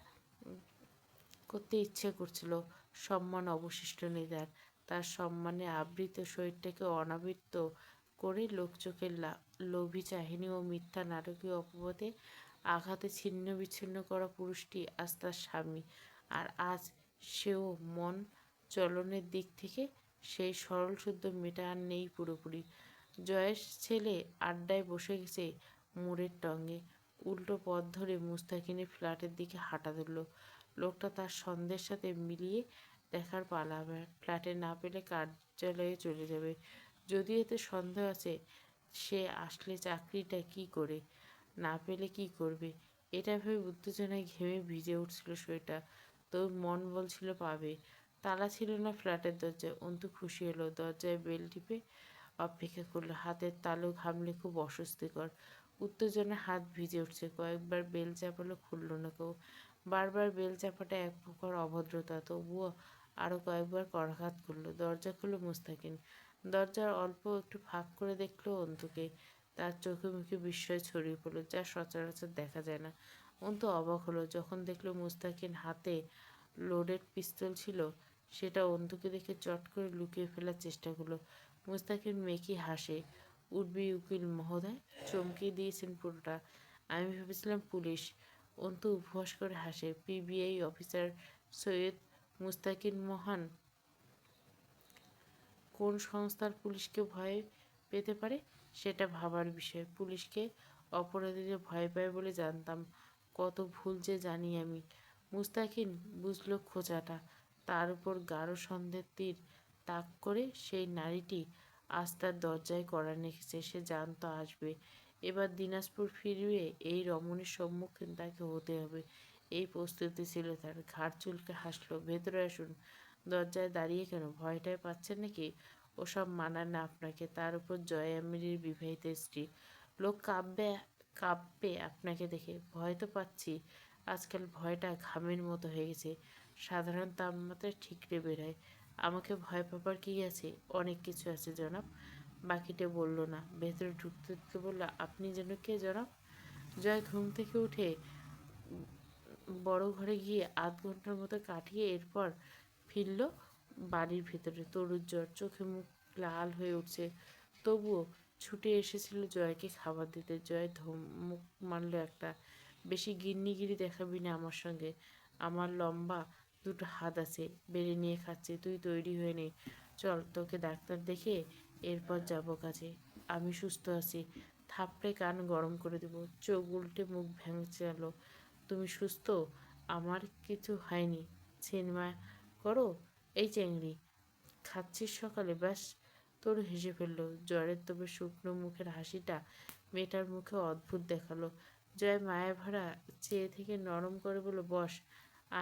করতে ইচ্ছে করছিল। সম্মান অবশিষ্ট নেই তার। তার সম্মানে আবৃত শরীরটাকে অনাবৃত করে লোকচোখের লোভী চাহিনী ও মিথ্যা নাটকীয় অপবাদে আঘাতে ছিন্ন বিচ্ছিন্ন করা পুরুষটি আজ তার স্বামী। আর আজ সেও মন চলনের দিক থেকে সেই সরল শুদ্ধ মেয়েটা আর নেই পুরোপুরি। জয়ের ছেলে আড্ডায় বসে গেছে মোড়ের টঙ্গে। উল্টো পথ ধরে মুস্তাকিনের ফ্ল্যাটের দিকে হাঁটা ধরল। লোকটা তার সন্দেহের সাথে মিলিয়ে দেখার পালা। ফ্ল্যাটে না পেলে কার্যালয়ে চলে যাবে। যদি এতে সন্দেহ আছে, সে আসলে চাকরিটা কি করে, না পেলে কি করবে, এটা ভেবে উত্তেজনায় ঘেমে ভিজে উঠছিল শরীরটা। তোর মন বলছিল পাবে। তালা ছিল না ফ্ল্যাটের দরজায়। অন্তু খুশি হলো। দরজায় বেল টিপে অপেক্ষা করলো। হাতের তালু ঘামলে খুব অস্বস্তিকর। উত্তেজনায় হাত ভিজে উঠছে। কয়েকবার বেল চাপালো, খুলল না কেউ। বারবার বেল চাপাটা এক প্রকার অভদ্রতা। তবুও আরও কয়েকবার করাঘাত করলো। দরজা খুলল মুস্তাকিন। দরজার অল্প একটু ফাঁক করে দেখলো অন্তুকে। তার চোখে মুখে বিস্ময় ছড়িয়ে পড়লো, যা সচরাচর দেখা যায় না। অন্তু অবাক হলো যখন দেখলো মুস্তাকিন হাতে লোডেড পিস্তল ছিল। সেটা অন্তুকে দেখে চট করে লুকিয়ে ফেলার চেষ্টা করলো। মুস্তাকিন মেকি হাসে। উঠবি উকিল মহোদয়, চমকে দিয়েছেন পুরোটা। আমি ভেবেছিলাম পুলিশ। অন্তু উপহাস করে হাসে। পিবিআই অফিসার সৈয়দ মুস্তাকিন মহান কোন সংস্থার পুলিশকে ভয় পেতে পারে সেটা ভাবার বিষয়। পুলিশকে অপরাধীরা ভয় পায় বলে জানতাম। কত ভুল যে জানি আমি। মুস্তাকিন বুঝল খোঁচাটা। তার উপর গাঢ় সন্দেহের তীর তাক করে সেই নারীটি আজ তার দরজায় কড়া নেড়েছে। সে জানতো আসবে। এবার দিনাজপুর ফিরবে, এই রমণীর সম্মুখীন তাকে হতে হবে। এই প্রস্তুতি ছিল তার। ঘাড় চুলকে হাসল। ভেতরে আসুন। দরজায় দাঁড়িয়ে কেন, ভয়টায় পাচ্ছেন নাকি? ওসব মানায় না আপনাকে। তার উপর জয়া মিরির বিবাহিত স্ত্রী। লোক কাঁপবে, কাঁপবে আপনাকে দেখে। ভয় তো পাচ্ছি। আজকাল ভয়টা ঘামের মতো হয়ে গেছে। সাধারণ তাপমাত্রায় ঠিকরে বেরোয়। আমাকে ভয় পাবার কী আছে? অনেক কিছু আছে জনাব। বাকিটা বলল না। ভেতরে ঢুকতে ঢুকতে বলল, আপনি যেন কে জনাব? জয় ঘুম থেকে উঠে বড় ঘরে গিয়ে আধ ঘন্টার মতো কাটিয়ে এরপর ফিরল বাড়ির ভেতরে। তরুর জ্বর, চোখে মুখ লাল হয়ে উঠছে। তবুও ছুটে এসেছিল জয়কে খাবার দিতে। জয় ধমক মারল একটা, বেশি গিন্নিগিরি দেখাবি না আমার সঙ্গে। আমার লম্বা দুটো হাত আছে, বেড়ে নিয়ে খাচ্ছে। তুই তৈরি হয়ে নে, চল তোকে ডাক্তার দেখে এরপর যাবো কাজে। আমি সুস্থ আছি। থাপড়ে কান গরম করে দেব। চোখ উল্টে মুখ ভেঙচালো। তুমি সুস্থ? আমার কিছু হয়নি। সিনেমা করো এই চেংড়ি। খাচ্ছিস সকালে? ব্যাস। তোর হেসে ফেলল। জ্বরের তবে শুকনো মুখের হাসিটা মেয়েটার মুখে অদ্ভুত দেখালো। জয় মায়া ভরা চেয়ে থেকে নরম করে বলল, বস,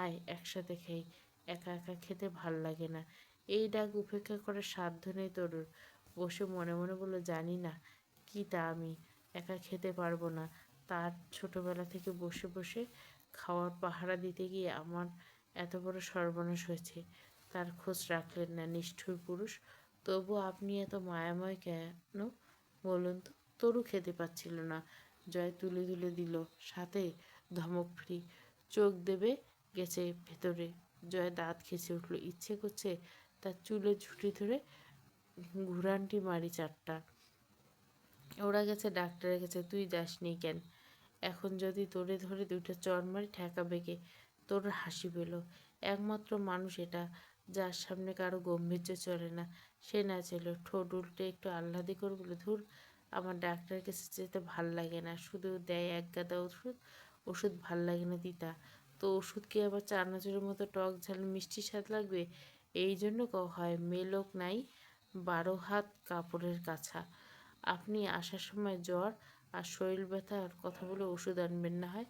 আয় একসাথে খাই। একা একা খেতে ভাল লাগে না। এই ডাক উপেক্ষা করার সাধ্য নেই তরুর। বসে মনে মনে বলল, জানি না কি তা আমি একা খেতে পারবো না। তার ছোটবেলা থেকে বসে বসে খাওয়ার পাহারা দিতে গিয়ে আমার এত বড় সর্বনাশ হয়েছে। তার খোঁজ রাখলেন না, নিষ্ঠুর পুরুষ। তবু আপনি এত মায়াময় কেন বলুন তো? তরু খেতে পাচ্ছিল না। জয় তুলে তুলে দিল, সাথে ধমক ফ্রি। চোখ দেবে গেছে ভেতরে। জয় দাঁত খেঁচে উঠল। ইচ্ছে করছে তার চুলের ঝুঁটি ধরে ঘুরানটি মারি চারটা। ওরা গেছে ডাক্তারের কাছে, তুই যাসনি কেন? এখন যদি তোরে ধরে দুইটা চড় মারি ঠেকাবে কে? তোর হাসি পেল। একমাত্র মানুষ এটা যার সামনে কারো গম্ভীর্য চলে না। সে নাচেল, ঠোঁট উল্টে একটু আহ্লাদি করে বলে, ধুর, আমার ডাক্তারের কাছে যেতে ভাল লাগে না। শুধু দেয় এক গাদা ওষুধ। ওষুধ ভাল লাগে না দিতা। তো ওষুধ কি আবার চানাচুরের মতো টক ঝাল মিষ্টি স্বাদ লাগবে? এই জন্য হয় মেলোক নাই 12 হাত কাপড়ের কাছা। আপনি আসার সময় জ্বর আর শরীর ব্যথার কথা বলে ওষুধ আনবেন না হয়?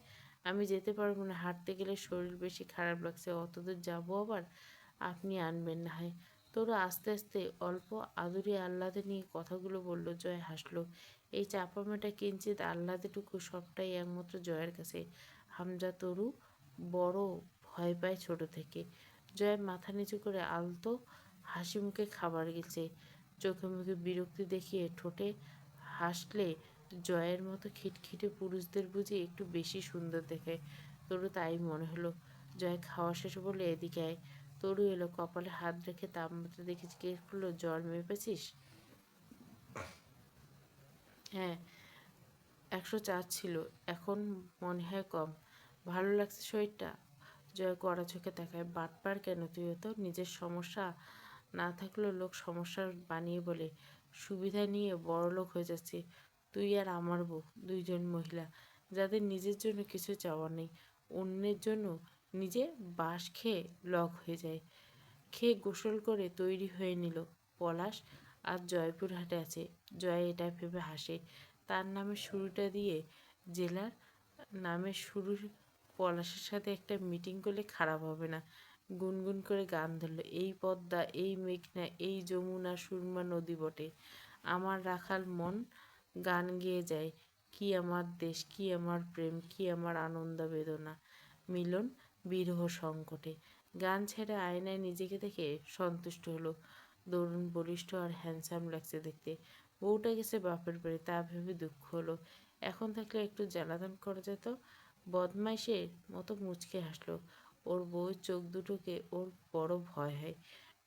আমি যেতে পারবো না, হাঁটতে গেলে শরীর বেশি খারাপ লাগছে, অতদূর যাবো আবার। আপনি আনবেন না হয়। তোরা আস্তে আস্তে অল্প আদুরে আহ্লাদে নিয়ে কথাগুলো বলল। জয় হাসলো। এই চাপামেটা কিঞ্চিত আহ্লাদেটুকু সবটাই একমাত্র জয়ের কাছে। হামজা তরু বড় ভয় পায় ছোট থেকে। জয় মাথা নিচু করে আলতো হাসি মুখে খাবার গেছে। চোখে মুখে বিরক্তি দেখিয়ে ঠোঁটে হাসলে জয়ের মতো খিটখিটে পুরুষদের বুঝি একটু বেশি সুন্দর দেখে। তরু তাই মনে হলো। জয় খাওয়া শেষে বলে, এদিকে আয়। তরু এলো, কপালে হাত রেখে তাপমাত্রা দেখে জিজ্ঞেস করলো, জ্বর মেপেছিস? হ্যাঁ, 104 ছিল। এখন মনে হয় কম। ভালো লাগছে শরীরটা? জয় কড়া চোখে তাকায়। বাটপার কেন তুইও তো? নিজের সমস্যা না থাকলেও লোক সমস্যা বানিয়ে বলে। সুবিধা নিয়ে বড়লোক হয়ে যাচ্ছে। তুই আর আমার বউ, দুইজন মহিলা যাদের নিজের জন্য কিছু চাওয়ার নেই, অন্যের জন্য নিজে বাঁশ খেয়ে লগ হয়ে যায়। খেয়ে গোসল করে তৈরি হয়ে নিল। পলাশ আর জয়পুরহাটে আছে। জয় এটা ভেবে হাসে। তার নামে শুরুটা দিয়ে জেলার নামে শুরু। পলাশের সাথে একটা মিটিং করলে খারাপ হবে না। গুনগুন করে গান ধরল, এই পদ্মা, এই মেঘনা, এই যমুনা সুরমা নদী বটে। আমার রাখাল মন গান গেয়ে যায়, কি আমার দেশ, কি আমার প্রেম, কি আমার আনন্দ বেদনা, মিলন বিরহ সংকটে। গান ছেড়ে আয়নায় নিজেকে দেখে সন্তুষ্ট হলো। তরুণ, বলিষ্ঠ আর হ্যান্ডসাম লাগছে দেখতে। বউটা গেছে বাপের বাড়ি, তা ভেবে দুঃখ হলো। এখন থাকলে একটু জ্বালাতন করা যেত। বদমাইশের মতো মুচকে হাসলো। ওর বউয়ের চোখ দুটোকে ওর বড় ভয় হয়।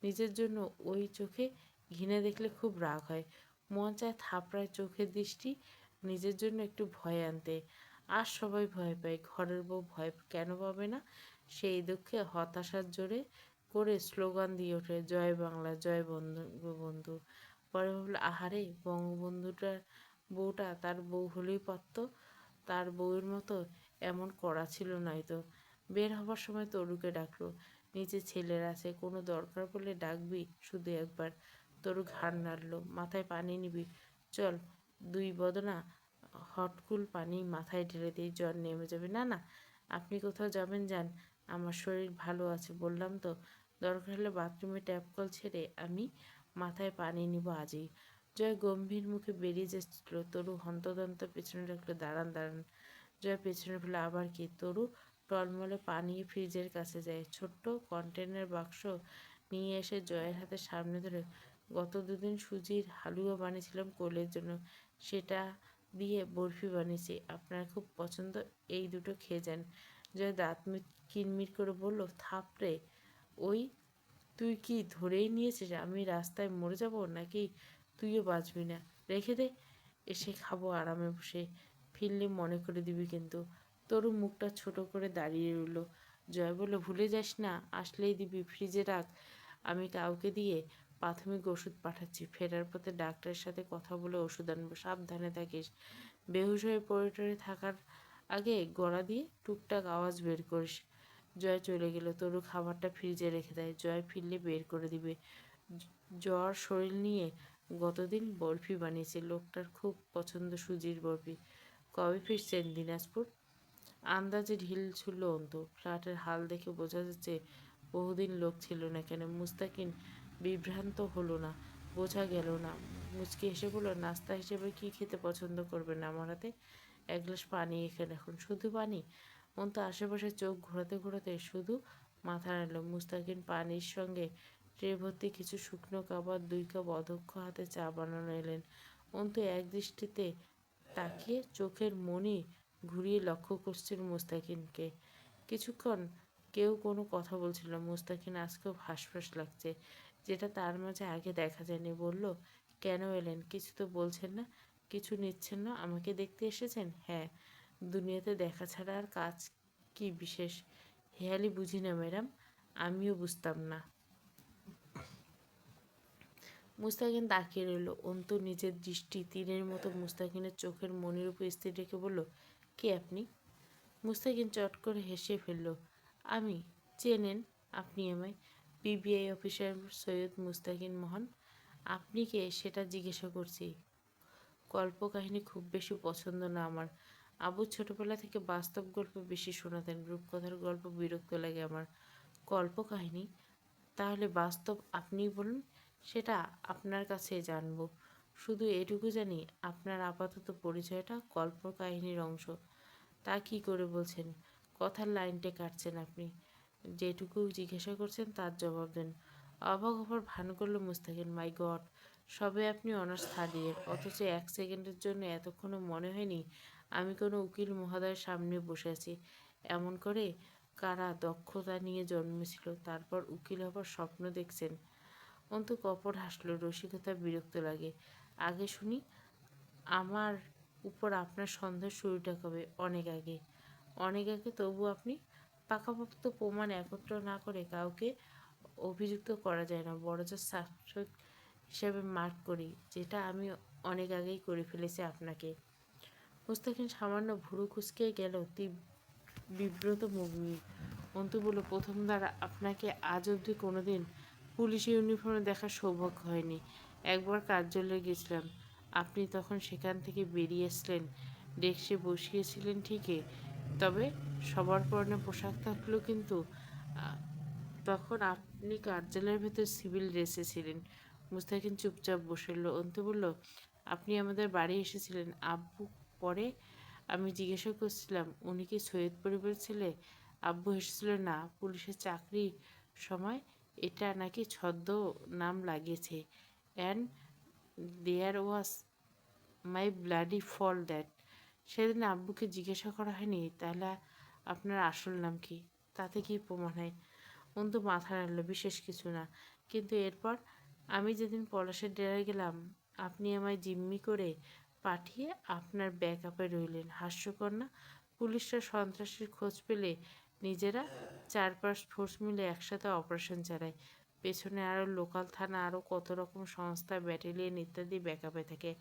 নিজের জন্য ওই চোখে ঘৃণা দেখলে খুব রাগ হয়। মন চায় থাপড়ায় চোখের দৃষ্টি নিজের জন্য একটু ভয় আনতে। আর সবাই ভয় পায়, ঘরের বউ ভয় কেন পাবে না? সেই দুঃখে হতাশার জোরে করে স্লোগান দিয়ে ওঠে, জয় বাংলা, জয় বঙ্গবন্ধু। পরে ভাবলো, আহারে, বঙ্গবন্ধুটার বউটা তার বউ হলেই পারত। তার বউয়ের মতো এমন কড়া ছিল নয়তো। বের হবার সময় তরুকে ডাকলো, নিচে ছেলের আছে, কোনো দরকার পড়লে ডাকবি শুধু একবার। তরু ঘাড় নাড়ল, মাথায় পানি নিবি? চল, দুই বদনা হটকুল পানি মাথায় ঢেলে দিয়ে জ্বর নেমে যাবে। না না, আপনি কোথাও যাবেন যান, আমার শরীর ভালো আছে বললাম তো। দরকার হলে বাথরুমে ট্যাপ কল ছেড়ে আমি মাথায় পানি নিব আজই। জয় গম্ভীর মুখে বেরিয়ে যাচ্ছিল। তরু হন্তদন্ত পেছনে রাখলো, দাঁড়ান দাঁড়ান। জয় পেছনে ফেলে, আবার কি? তরু টলমলে পা নিয়ে ফ্রিজের কাছে যায়। ছোট্ট কন্টেনার বাক্স নিয়ে এসে জয়ের হাতে সামনে ধরে, গত দুদিন সুজির হালুয়া বানিয়েছিলাম কোলের জন্য, সেটা দিয়ে বরফি বানিয়েছি, আপনার খুব পছন্দ, এই দুটো খেয়ে যান। জয় দাঁত কিরমির করে বলল, থাপড়ে ওই, তুই কি ধরেই নিয়েছিস আমি রাস্তায় মরে যাব, নাকি তুইও বাঁচবি না? রেখে দে, এসে খাবো আরামে বসে, ফিরলে মনে করে দিবি কিন্তু। তরু মুখটা ছোট করে দাঁড়িয়ে রইল। জয় বলল, ভুলে যাস না, আসলেই দিবি, ফ্রিজে রাখ। আমি কাউকে দিয়ে প্রাথমিক ওষুধ পাঠাচ্ছি, ফেরার পথে ডাক্তারের সাথে কথা বলে ওষুধ আনবো, সাবধানে থাকিস। বেহুশ হয়ে পড়ে টরে থাকার আগে গলা দিয়ে টুকটাক আওয়াজ বের করিস। জয় চলে গেল। তরু খাবারটা ফ্রিজে রেখে দেয়, জয় ফিরলে বের করে দিবে। জ্বর শরীর নিয়ে গতদিন বরফি বানিয়েছে, লোকটার খুব পছন্দ সুজির বরফি। কবে ফিরছেন দিনাজপুর? আন্দাজে ঢিল ছুড়ল অন্তু। ফ্ল্যাটের হাল দেখে বোঝা যাচ্ছে বহুদিন লোক ছিল না কেন। মুস্তাকিন বিভ্রান্ত হলো না, বোঝা গেল না। মুচকি হেসে বলল, নাস্তা হিসেবে কি খেতে পছন্দ করবেন আমার হাতে? এক গ্লাস পানি এখানে রাখুন। শুধু পানি? অন্তু আশেপাশে চোখ ঘোরাতে ঘোরাতে শুধু মাথা নাড়ল। মুস্তাকিন পানির সঙ্গে ট্রে ভর্তি কিছু শুকনো কাবাব, 2 কাপ অদক্ষ হাতে চা বানানো এলেন। অন্তু এক দৃষ্টিতে তাকিয়ে চোখের মণি ঘুরিয়ে লক্ষ্য করছেন মুস্তাকিনকে। কিছুক্ষণ কেউ কোনো কথা বলছিল না। মুস্তাকিন আজ খুব হাঁসফাঁস লাগছে, যেটা তার মাঝে আগে দেখা যায়নি। বলল, কেন এলেন? কিছু তো বলছেন না, কিছু নিচ্ছেন না। আমাকে দেখতে এসেছেন? হ্যাঁ। দুনিয়াতে দেখা ছাড়া আর কাজ কি বিশেষ? হেয়ালি বুঝি না ম্যাডাম। আমিও বুঝতাম না। মুস্তাকিন তাকিয়ে রইল। অন্তু নিজের দৃষ্টি তীরের মতো মুস্তাকিনের চোখের মনির উপর স্থির রেখে বলল, কে আপনি? মুস্তাকিন চট করে হেসে ফেলল। আমি? চেনেন আপনি আমায়? পিবিআই অফিসার সৈয়দ মুস্তাকিন মোহন। আপনি কে সেটা জিজ্ঞাসা করছি। কল্পকাহিনী খুব বেশি পছন্দ না আমার। আবু ছোটবেলা থেকে বাস্তব গল্প বেশি শোনাতেন, রূপকথার গল্প বিরক্ত লাগে আমার। কল্পকাহিনী? তাহলে বাস্তব আপনিই বলুন, সেটা আপনার কাছে জানবো। শুধু এটুকু জানি, আপনার আপাতত পরিচয়টা কল্পকাহিনীর অংশ। তা কি করে বলছেন? কথার লাইনটা কাটছেন আপনি। যেটুকু জিজ্ঞাসা করছেন তার জবাব দেন। অবাক হবার ভান করল মুস্তাকিন। মাই গড, সবে আপনি অনার্স থার্ড ইয়ার, অথচ 1 সেকেন্ডের জন্য এতক্ষণও মনে হয়নি আমি কোনো উকিল মহোদয়ের সামনে বসে আছি। এমন করে কারা দক্ষতা নিয়ে জন্মেছিল, তারপর উকিল হবার স্বপ্ন দেখছেন? অন্তু কপট হাসল। রসিকতা বিরক্ত লাগে। আগে শুনি, আমার উপর আপনার সন্দেহ শুরুটা কবে? অনেক আগে। অনেক আগে? তবু আপনি? পাকাপোক্ত প্রমাণ একত্র না করে কাউকে অভিযুক্ত করা যায় না, বড়জোর সাসপেক্ট হিসেবে মার্ক করি, যেটা আমি অনেক আগেই করে ফেলেছি আপনাকে। মুস্তাকিন সামান্য ভুরু কুঁচকে গেল, বিব্রত মুখ নিয়ে। অন্তু বলল, প্রথম দ্বারা আপনাকে আজ অবধি কোনোদিন পুলিশ ইউনিফর্মে দেখার সৌভাগ্য হয়নি। একবার কার্যালয়ে গেছিলাম, আপনি তখন সেখান থেকে বেরিয়ে আসলেন। ডেস্কে বসিয়েছিলেন ঠিকই, তবে সবার পরনে পোশাক থাকলেও কিন্তু তখন আপনি কার্যালয়ের ভেতর সিভিল ড্রেসে ছিলেন। মুস্তাকিন চুপচাপ বসে রইল। অন্তু বলল, আপনি আমাদের বাড়ি এসেছিলেন আব্বু? পরে আমি জিজ্ঞাসা করছিলাম, উনি কি সৈয়দ পরিবারের ছেলে? আব্বু হেসেছিল, না, পুলিশের চাকরির সময় এটা নাকি ছদ্ম নাম লাগিয়েছে। And there was my bloody fall that. সেদিন আব্বুকে জিজ্ঞাসা করা হয়নি, তাহলে আপনার আসল নাম কি? তাতে কি প্রমাণ হয়? অন্তু মাথা নাড়ল, বিশেষ কিছু না। কিন্তু এরপর? আমি যেদিন পলাশের ডেরায় গেলাম, আপনি আমায় জিম্মি করে পাঠিয়ে আপনার ব্যাকআপে রইলেন। হাস্যকর না? পুলিশরা সন্ত্রাসীর খোঁজ পেলে নিজেরা 4-5 ফোর্স মিলে একসাথে অপারেশন চালায়। পেছনে আরও লোকাল থানা, আরও কত রকম সংস্থা, ব্যাটালিয়ন ইত্যাদি ব্যাকআপে থাকে।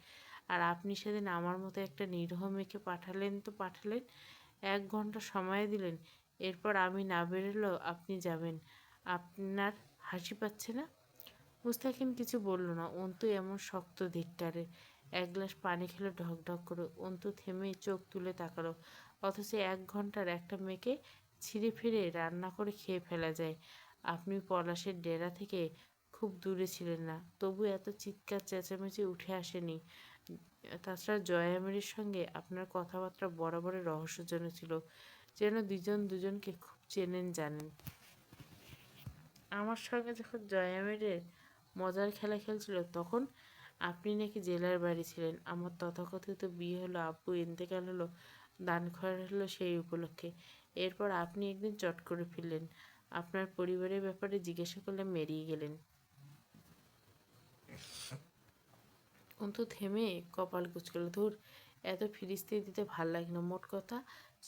আর আপনি সেদিন আমার মতো একটা নিরীহ মেয়েকে পাঠালেন তো পাঠালেন, 1 ঘন্টা সময় দিলেন। এরপর আমি না বেরোলেও আপনি যাবেন। আপনার হাসি পাচ্ছে না? মুস্তাকিন কিছু বলল না। অন্তু এমন শক্ত ধিক্কারে 1 গ্লাস পানি খেলো ঢক ঢক করে। অন্তু থেমে চোখ তুলে তাকালো। অথচ 1 ঘন্টার একটা মেয়েকে ছিঁড়ে ফিরে রান্না করে খেয়ে ফেলা যায়। আপনি পলাশের ডেরা থেকে খুব দূরে ছিলেন না, তবু এত চিৎকার চেঁচামেচি উঠে আসেনি। তাছাড়া জয়ামেরির সঙ্গে আপনার কথাবার্তা বরাবরই রহস্যজনক ছিল, যেন দুজন দুজনকে খুব চেনেন, জানেন। আমার সঙ্গে যখন জয়ামেরের মজার খেলা খেলছিল, তখন আপনি নাকি জেলার বাড়ি ছিলেন। আমার তথাকথিত বিয়ে হলো, আব্বু ইন্তেকাল হলো, দান খয়রাত হলো সেই উপলক্ষে। এরপর আপনি একদিন চট করে ফিরলেন। আপনার পরিবারের ব্যাপারে জিজ্ঞাসা করলে মেরিয়ে গেলেন। অন্তু থেমে কপাল কুঁচকাল। ধুর, এত ফিরিস্তি দিতে ভাল লাগে না। মোট কথা,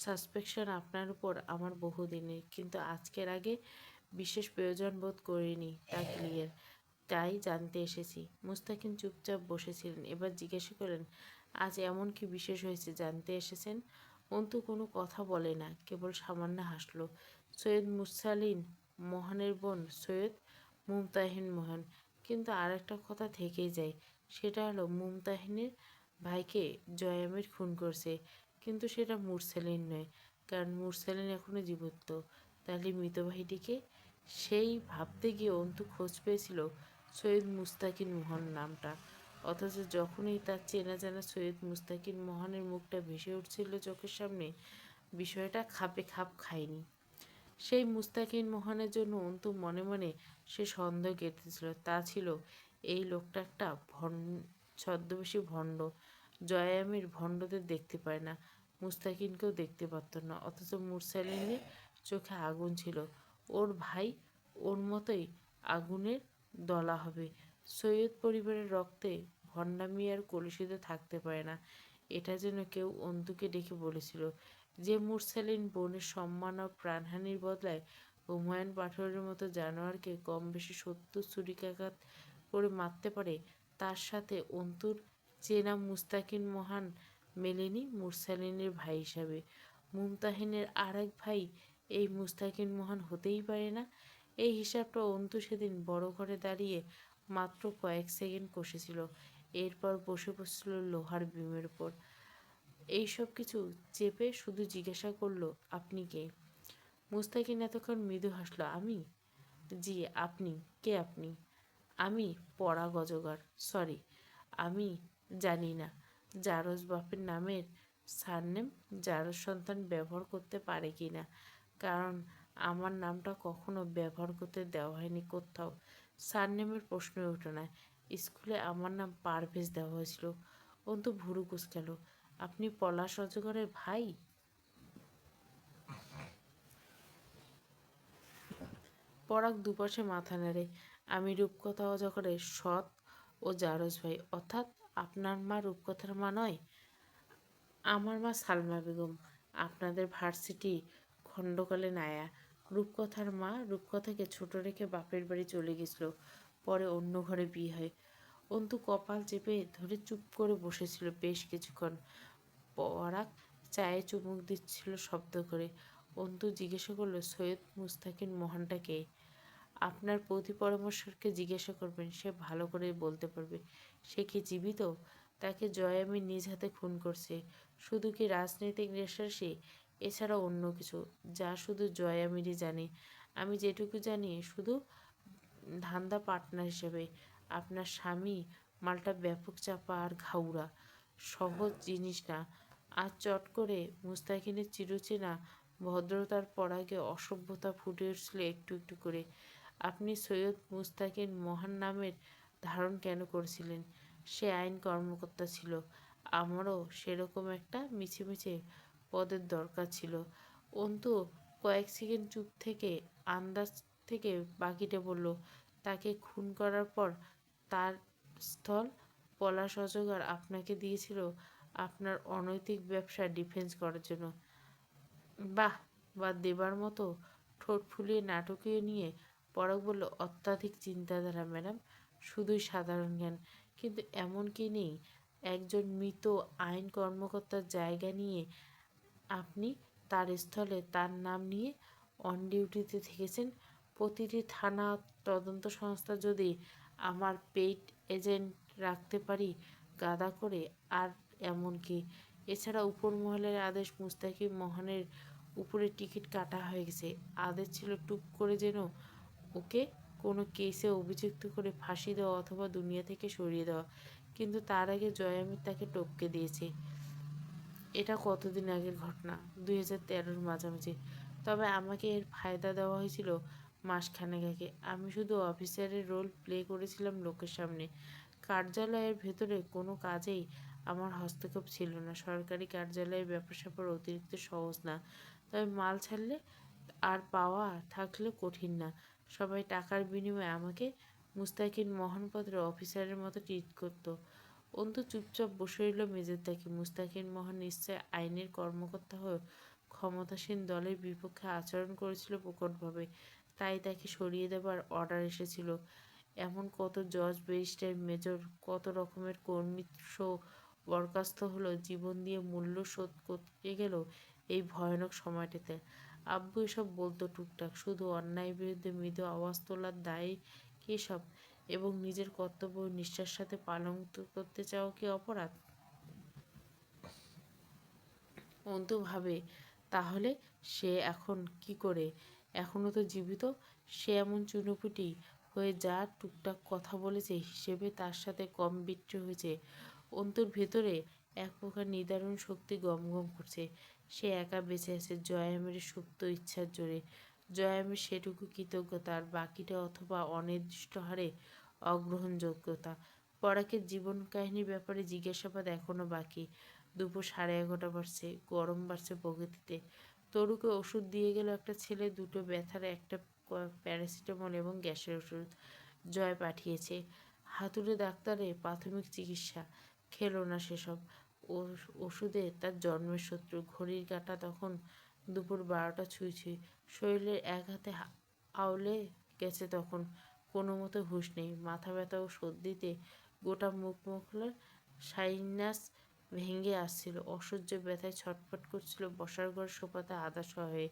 সাসপেকশন আপনার উপর আমার বহুদিনের, কিন্তু আজকের আগে বিশেষ প্রয়োজন বোধ করিনি তা ক্লিয়ার, তাই জানতে এসেছি। মুস্তাকিন চুপচাপ বসেছিলেন, এবার জিজ্ঞাসা করলেন, আজ এমন কি বিশেষ হয়েছে জানতে এসেছেন? অন্তু কোনো কথা বলে না, কেবল সামান্য হাসল। সৈয়দ মুরসালিন মোহনের বোন সৈয়দ মুমতাহিন মোহন। কিন্তু আর একটা কথা থেকেই যায়, সেটা হলো মুমতাহিনের ভাইকে জয়ামির খুন করছে, কিন্তু সেটা মুরসালিন নয়, কারণ মুরসালিন এখনো জীবিত। তাহলে মৃত ভাইটিকে? সেই ভাবতে গিয়ে অন্তু খোঁজ পেয়েছিল সৈয়দ মুস্তাকিন মোহন নামটা, অথচ যখনই তার চেনা জানা সৈয়দ মুস্তাকিন মোহনের মুখটা ভেসে উঠছিল চোখের সামনে, বিষয়টা খাপে খাপ খায়নি। সেই মুস্তাকিন মোহনের জন্য অন্তু মনে মনে সে সন্দেহ কেটেছিল, তা ছিল এই লোকটা একটা ছদ্মবেশী ভণ্ড। জয়ামির ভণ্ডদের দেখতে পায় না, মুস্তাকিনকেও দেখতে পারত না, অথচ মুরসালিনের চোখে আগুন ছিল। ওর ভাই ওর মতোই আগুনের দলা হবে। সৈয়দ পরিবারের রক্তে ভণ্ডামি আর কলুষিত থাকতে পারে না, এটা যেন কেউ অন্তুকে ডেকে বলেছিল। যে মুরসালিন বোনের সম্মান ও প্রাণহানির বদলায় হুমায়ুন পাঠকের মতো জানোয়ারকে কম বেশি ৭০ ছুরিকাঘাত করে মারতে পারে, তার সাথে অন্তুর চেনা মুস্তাকিন মহান মেলেনি মুরসালিনের ভাই হিসাবে। মুমতাহিনের আর এক ভাই এই মুস্তাকিন মহান হতেই পারে না। এই হিসাবটা অন্তু সেদিন বড় ঘরে দাঁড়িয়ে মাত্র কয়েক সেকেন্ড কষেছিল, এরপর বসে পড়ছিল লোহার বিমের উপর। এই সব কিছু চেপে শুধু জিজ্ঞাসা করলো, আপনি কে? মুস্তাকিন এতক্ষণ মৃদু হাসল। আমি? জি আপনি। কে আপনি? আমি পড়া গজগার, সরি, আমি জানি না জারজ বাপের নামের সারনেম জারজ সন্তান ব্যবহার করতে পারে কি না, কারণ আমার নামটা কখনো ব্যবহার করতে দেওয়া হয়নি কোথাও। সারনেমের প্রশ্নই ওঠে না। স্কুলে আমার নাম পারভেজ দেওয়া হয়েছিল। অন্তু ভুরু কুঁচকাল। আপনি পলাশ অজগরের ভাই? পরাগ দুপাশে মাথা নাড়ে। আমি রূপকথা অজগরের সৎ ও জারজ ভাই। অর্থাৎ আপনার মা রূপকথার মা নয়? আমার মা সালমা বেগম, আপনাদের ভার্সিটি খণ্ডকালীন আয়া। রূপকথার মা রূপকথাকে ছোট রেখে বাপের বাড়ি চলে গেছিল, পরে অন্য ঘরে বিয়ে হয়। অন্তু কপাল চেপে ধরে চুপ করে বসেছিল বেশ কিছুক্ষণ। পরাগ চায়ে চুমুক দিচ্ছিল শব্দ করে। অন্তু জিজ্ঞাসা করলো, সৈয়দ মুস্তাকিন মোহনটা কে? আপনার প্রতি পরামর্শকে জিজ্ঞাসা করবেন, সে ভালো করে বলতে পারবে। সে কি জীবিত? তাকে জয়ামি নিজ হাতে খুন করছে। শুধু কি রাজনৈতিক রেশারেশি, এছাড়া অন্য কিছু, যা শুধু জয়ামিরই জানে? আমি যেটুকু জানি, শুধু ধান্দা পার্টনার হিসেবে। আপনার স্বামী মালটা ব্যাপক চাপা আর ঘাউড়া, সহজ জিনিস না। আর চট করে মুস্তাকিনের চিরচেনা ভদ্রতার পরাগে অসভ্যতা ফুটে উঠছিল একটু একটু করে। আপনি সৈয়দ মুস্তাকিন মহান নামের ধারণ কেন করেছিলেন? সে আইন কর্মকর্তা ছিল, আমারও সেরকম একটা মিছিমিছি পদের দরকার ছিল। অন্তু কয়েক সেকেন্ড চুপ থেকে আন্দাজ থেকে বাকিটা বলল, তাকে খুন করার পর তার স্থল পলাশ অজগর আপনাকে দিয়েছিল আপনার অনৈতিক ব্যবসা ডিফেন্স করার জন্য। বাহ, বা দেবার মতো ঠোঁট ফুলিয়ে নাটকীয় নিয়ে পরাগ বলল, অত্যাধিক চিন্তাধারা ম্যাডাম, শুধুই সাধারণ জ্ঞান। কিন্তু এমন কি নেই, একজন মৃত আইন কর্মকর্তার জায়গা নিয়ে আপনি তার স্থলে তার নাম নিয়ে অন ডিউটিতে থেকেছেন? প্রতিটি থানা তদন্ত সংস্থা যদি আমার পেইড এজেন্ট রাখতে পারি গাদা করে। আর এমনকি এছাড়া উপর মহলের আদেশ মুস্তাকিম মোহনের উপরে টিকিট কাটা হয়ে গেছে। আদেশ ছিল টুপ করে যেন ওকে কোনো কেসে অভিযুক্ত করে ফাঁসি দেওয়া অথবা দুনিয়া থেকে সরিয়ে দেওয়া, কিন্তু তার আগে জয়ামির তাকে টপকে দিয়েছে। এটা কতদিন আগের ঘটনা, 2013-র মাঝামাঝি। তবে আমাকে এর ফায়দা দেওয়া হয়েছিল মাসখানেক আগে। আমি শুধু অফিসারের রোল প্লে করেছিলাম লোকের সামনে। কার্যালয়ের ভেতরে কোনো কাজেই আমার হস্তক্ষেপ ছিল না। সরকারি কার্যালয়ের ব্যাপার স্যাপার অতিরিক্ত সহজ না, তবে মাল ছাড়লে আর পাওয়া থাকলে কঠিন না। সবাই টাকার বিনিময়ে আমাকে মুস্তাকিন মহানপদের অফিসারের মতো ট্রিট করতো। অন্তু চুপচাপ বসে রইল মেজের তাকে। মুস্তাকিন মোহন নিশ্চয় আইনের কর্মকর্তা হয়ে ক্ষমতাসীন দলের বিপক্ষে আচরণ করেছিল প্রকটভাবে, তাই তাকে সরিয়ে দেবার অর্ডার এসেছিল। এমন কত জজ, ব্যারিস্টার, মেজর, কত রকমের কর্মী বরখাস্ত হলো, জীবন দিয়ে মূল্য শোধ করতে গেল এই ভয়ানক সময়টাতে। আব্বু এসব বলতো টুকটাক, শুধু অন্যায়ের বিরুদ্ধে মৃদু আওয়াজ তোলার দায় কি সব, এবং নিজের কর্তব্য নিষ্ঠার সাথে পালন করতে চাও কি অপরাধ? অন্তু ভাবে, তাহলে সে এখন কি করে? এখনো তো জীবিত। সে এমন চুনোপুটি হয়ে যা টুকটাক কথা বলেছে হিসেবে তার সাথে কম বিচ্ছু হয়েছে। অন্তুর ভেতরে এক প্রকার নিদারুণ শক্তি গমগম করছে। সে একা বেঁচে আছে জয়ামের সুপ্ত ইচ্ছার জোরে। জয়ামের সেটুকু কৃতজ্ঞতা, আর বাকিটা অথবা অনির্দিষ্ট হারে অগ্রহণযোগ্যতা। পরাকের জীবন কাহিনীর ব্যাপারে জিজ্ঞাসাবাদ এখনো বাকি। দুপুর 11:30 বাজছে, গরম বাড়ছে প্রকৃতিতে। তরুকে ওষুধ দিয়ে গেল একটা ছেলে, দুটো ব্যথার, একটা প্যারাসিটামল এবং গ্যাসের ওষুধ। জয় পাঠিয়েছে। হাতুড়ে ডাক্তারে প্রাথমিক চিকিৎসা। খেলো না সেসব ওষুধে, তার জন্মের শত্রু। ঘড়ির কাঁটা তখন দুপুর 12টা ছুঁই ছুঁই। শরীরের এক হাতে আউলে গেছে তখন। কোনো মতো হুঁশ নেই। মাথা ব্যথা ও সর্দিতে গোটা মুখ মুখলের সাইনাস ভেঙে আসছিল। অসহ্য ব্যথায় ছটফট করছিল বসার ঘর সোফাতে আধা হয়ে।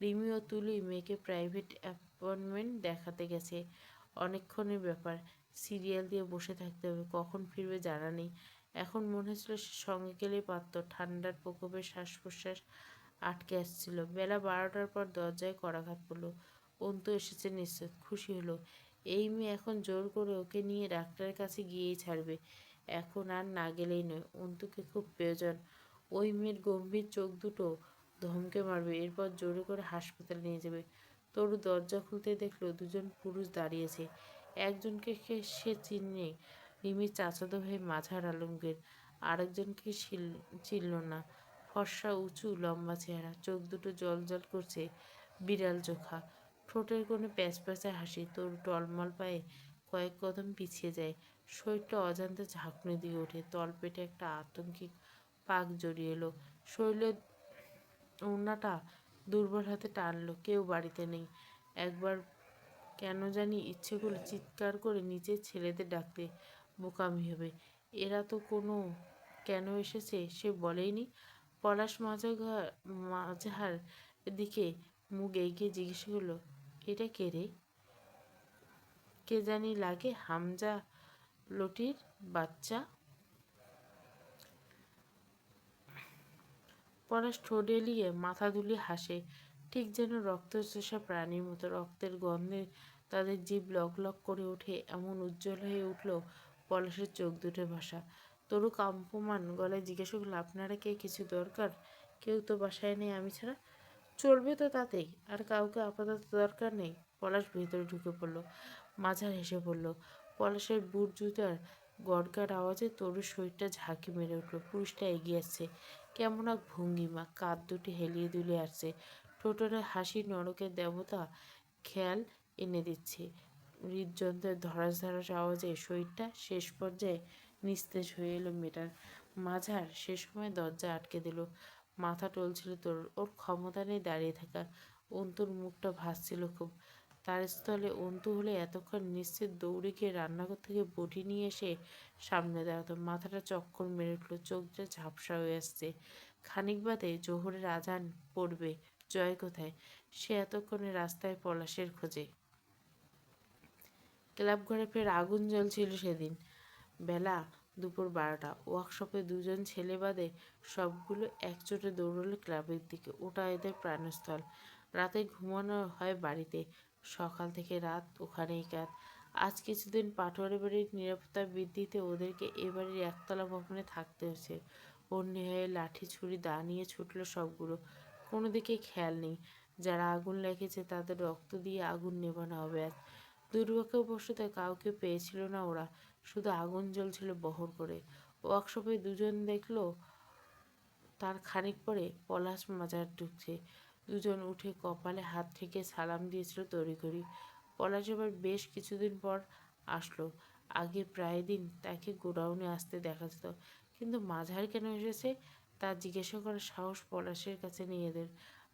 রিমি ও তুলি মেয়েকে প্রাইভেট অ্যাপয়েন্টমেন্ট দেখাতে গেছে। অনেকক্ষণের ব্যাপার। সিরিয়াল দিয়ে বসে থাকতে হবে, কখন ফিরবে জানা নেই। এখন মনে হচ্ছিল সে সঙ্গে গেলেই পারত। ঠান্ডার প্রকোপে শ্বাস প্রশ্বাস আটকে আসছিল। বেলা 12টার পর দরজায় করাঘাত পড়ল। অন্তু এসেছে নিশ্চিত। খুশি হলো। এই মেয়ে এখন জোর করে ওকে নিয়ে ডাক্তারের কাছে গিয়েই ছাড়বে। এখন আর না গেলেই নয়। অন্তুকে খুব প্রয়োজন। ওই মেয়ের গম্ভীর চোখ দুটো ধমকে মারবে, এরপর জোরে করে হাসপাতালে নিয়ে যাবে। তরু দরজা খুলতে দেখলো দুজন পুরুষ দাঁড়িয়েছে। একজনকে সে চিনে, রিমির চাচাতো ভাই মাঝার আলমগীর। আরেকজনকে চিনল না। ফর্সা, উঁচু, লম্বা চেহারা, চোখ দুটো জল জল করছে, বিড়াল চোখা। ঠোঁটের কোণে প্যাঁচপ্যাঁচে হাসি। তরু টলমল পায়ে কয়েক কদম পিছিয়ে যায়। শরীরটা অজান্তে ঝাঁকুনি দিয়ে ওঠে। তলপেটে একটা আতঙ্কিক পাক জড়িয়ে এলো। শরীরের ওড়নাটা দুর্বল হাতে টানলো। কেউ বাড়িতে নেই। একবার কেন জানি ইচ্ছে করলো চিৎকার করে নিজের ছেলেদের ডাকতে। বোকামি হবে। এরা তো কোনো কেন এসেছে সে বলেইনি। পলাশ মাঝহার দিকে মুখ এগিয়ে জিজ্ঞেস করলো, এটা কে রে? কে জানি লাগে, হামজা লটির বাচ্চা। পলাশ ঠোঁট এলিয়ে মাথা দুলিয়ে হাসে, ঠিক যেন রক্তচোষা প্রাণীর মতো। রক্তের গন্ধে তাদের জিভ লক লক করে ওঠে। এমন উজ্জ্বল হয়ে উঠল পলাশের চোখ দুটো ভাষা। তরু কম্পমান গলায় জিজ্ঞাসা করলো, আপনারা কে? কিছু দরকার? কেউ তো বাসায় নেই আমি ছাড়া। চলবে তো তাতেই। আর কাউকে আপাতত দরকার নেই। পলাশ ভেতরে ঢুকে পড়ল। মাঝার হেসে পড়ল। পলাশের বুট জুতার গড়গাড় আওয়াজে তরুর শরীরটা ঝাঁকি মেরে উঠল। পুরুষটা এগিয়ে আসছে। কেমন এক ভঙ্গিমা, কাঁধ দুটি হেলিয়ে দুলিয়ে আসছে। ঠোঁটের হাসি নরকের দেবতা খেয়াল এনে দিচ্ছে। হৃদযন্ত্রের ধরাস ধরাস আওয়াজে শরীরটা শেষ পর্যায়ে নিস্তেজ হয়ে এলো মেয়েটার। মাঝার সে সময় দরজা আটকে দিল। মাথা টলছিল তোর। ওর ক্ষমতা নেই দাঁড়িয়ে থাকার। অন্তুর মুখটা ভাসছিল খুব। তার স্থলে অন্তু হলে এতক্ষণ নিশ্চিত দৌড়ে গিয়ে রান্নাঘর থেকে বটি নিয়ে এসে সামনে দাঁড়াতো। মাথাটা চক্কর মেরে উঠল, চোখটা ঝাপসা হয়ে আসছে। খানিক বাদে জোহরের আজান পড়বে। জয় কোথায়? সে এতক্ষণে রাস্তায় পলাশের খোঁজে। ক্লাব ঘরে ফের আগুন জ্বলছিল সেদিন। বেলা দুপুর 12টা। ওয়ার্কশপে দুজন ছেলে বাদে সবগুলো একচোটে দৌড়ল ক্লাবের দিকে। ওটা এদের প্রাণস্থল। রাতে ঘুমানো হয় বাড়িতে। সকাল থেকে রাত ওখানেই কাজ। আজ কিছুদিন পাটোয়ারি বাড়ির নিরাপত্তা বৃদ্ধিতে ওদেরকে এ বাড়ির একতলা ভবনে থাকতে হয়েছে। অন্যি হয়ে লাঠি ছুরি দা নিয়ে ছুটল সবগুলো। কোনো দিকে খেয়াল নেই। যারা আগুন লেগেছে তাদের রক্ত দিয়ে আগুন নেভানো হবে আজ। দুর্ভাগ্যবশত কাউকে পেয়েছিল না ওরা। শুধু আগুন জ্বলছিল বহর করে। ওয়ার্কশপে দুজন দেখলো। তার খানিক পরে পলাশ মাজার ঢুকছে। দুজন উঠে কপালে হাত ঠেকে সালাম দিয়েছিল তড়িঘড়ি। পলাশ এবার বেশ কিছুদিন পর আসলো। আগে প্রায় দিন তাকে গোডাউনে আসতে দেখা যেত, কিন্তু মাঝার কেন এসেছে তা জিজ্ঞাসা করার সাহস পলাশের কাছে নেই এদের।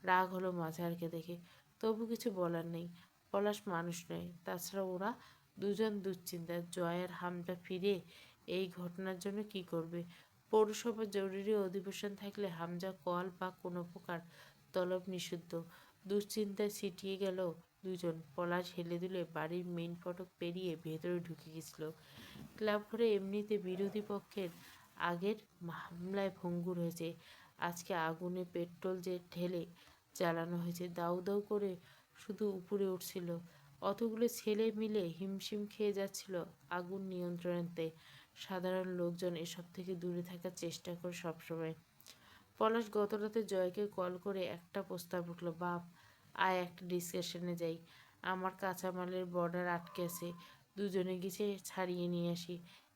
রাগ হলো মাঝারকে দেখে, তবু কিছু বলার নেই। পলাশ মানুষ নয়। তাছাড়া ওরা দুজন দুশ্চিন্তায়। জয় আর হামজা ফিরে এই ঘটনার জন্য কি করবে? পৌরসভার জরুরি অধিবেশন থাকলে হামজা কল বা কোনো প্রকার তলব নিষিদ্ধ। দুশ্চিন্তায় ছিটিয়ে গেল দুজন। পলাশ হেলে দুলে বাড়ির মেইন ফটক পেরিয়ে ভেতরে ঢুকে গেছিল। ক্লাব ঘরে এমনিতে বিরোধী পক্ষের আগের হামলায় ভঙ্গুর হয়েছে। আজকে আগুনে পেট্রোল যে ঢেলে জ্বালানো হয়েছে, দাউ দাউ করে শুধু উপরে উঠছিল। অতগুলো ছেলে মিলে হিমশিম খেয়ে যাচ্ছিল আগুন নিয়ন্ত্রণে। সাধারণ লোকজন এসব থেকে দূরে থাকার চেষ্টা করে সবসময়। পলাশ গতরাতে জয়কে কল করে একটা প্রস্তাব উঠল, বাপ আয় একটা ডিসকাশনে যাই। আমার কাঁচামালের বর্ডার আটকে আছে, দুজনে গেছে ছাড়িয়ে নিয়ে আসি।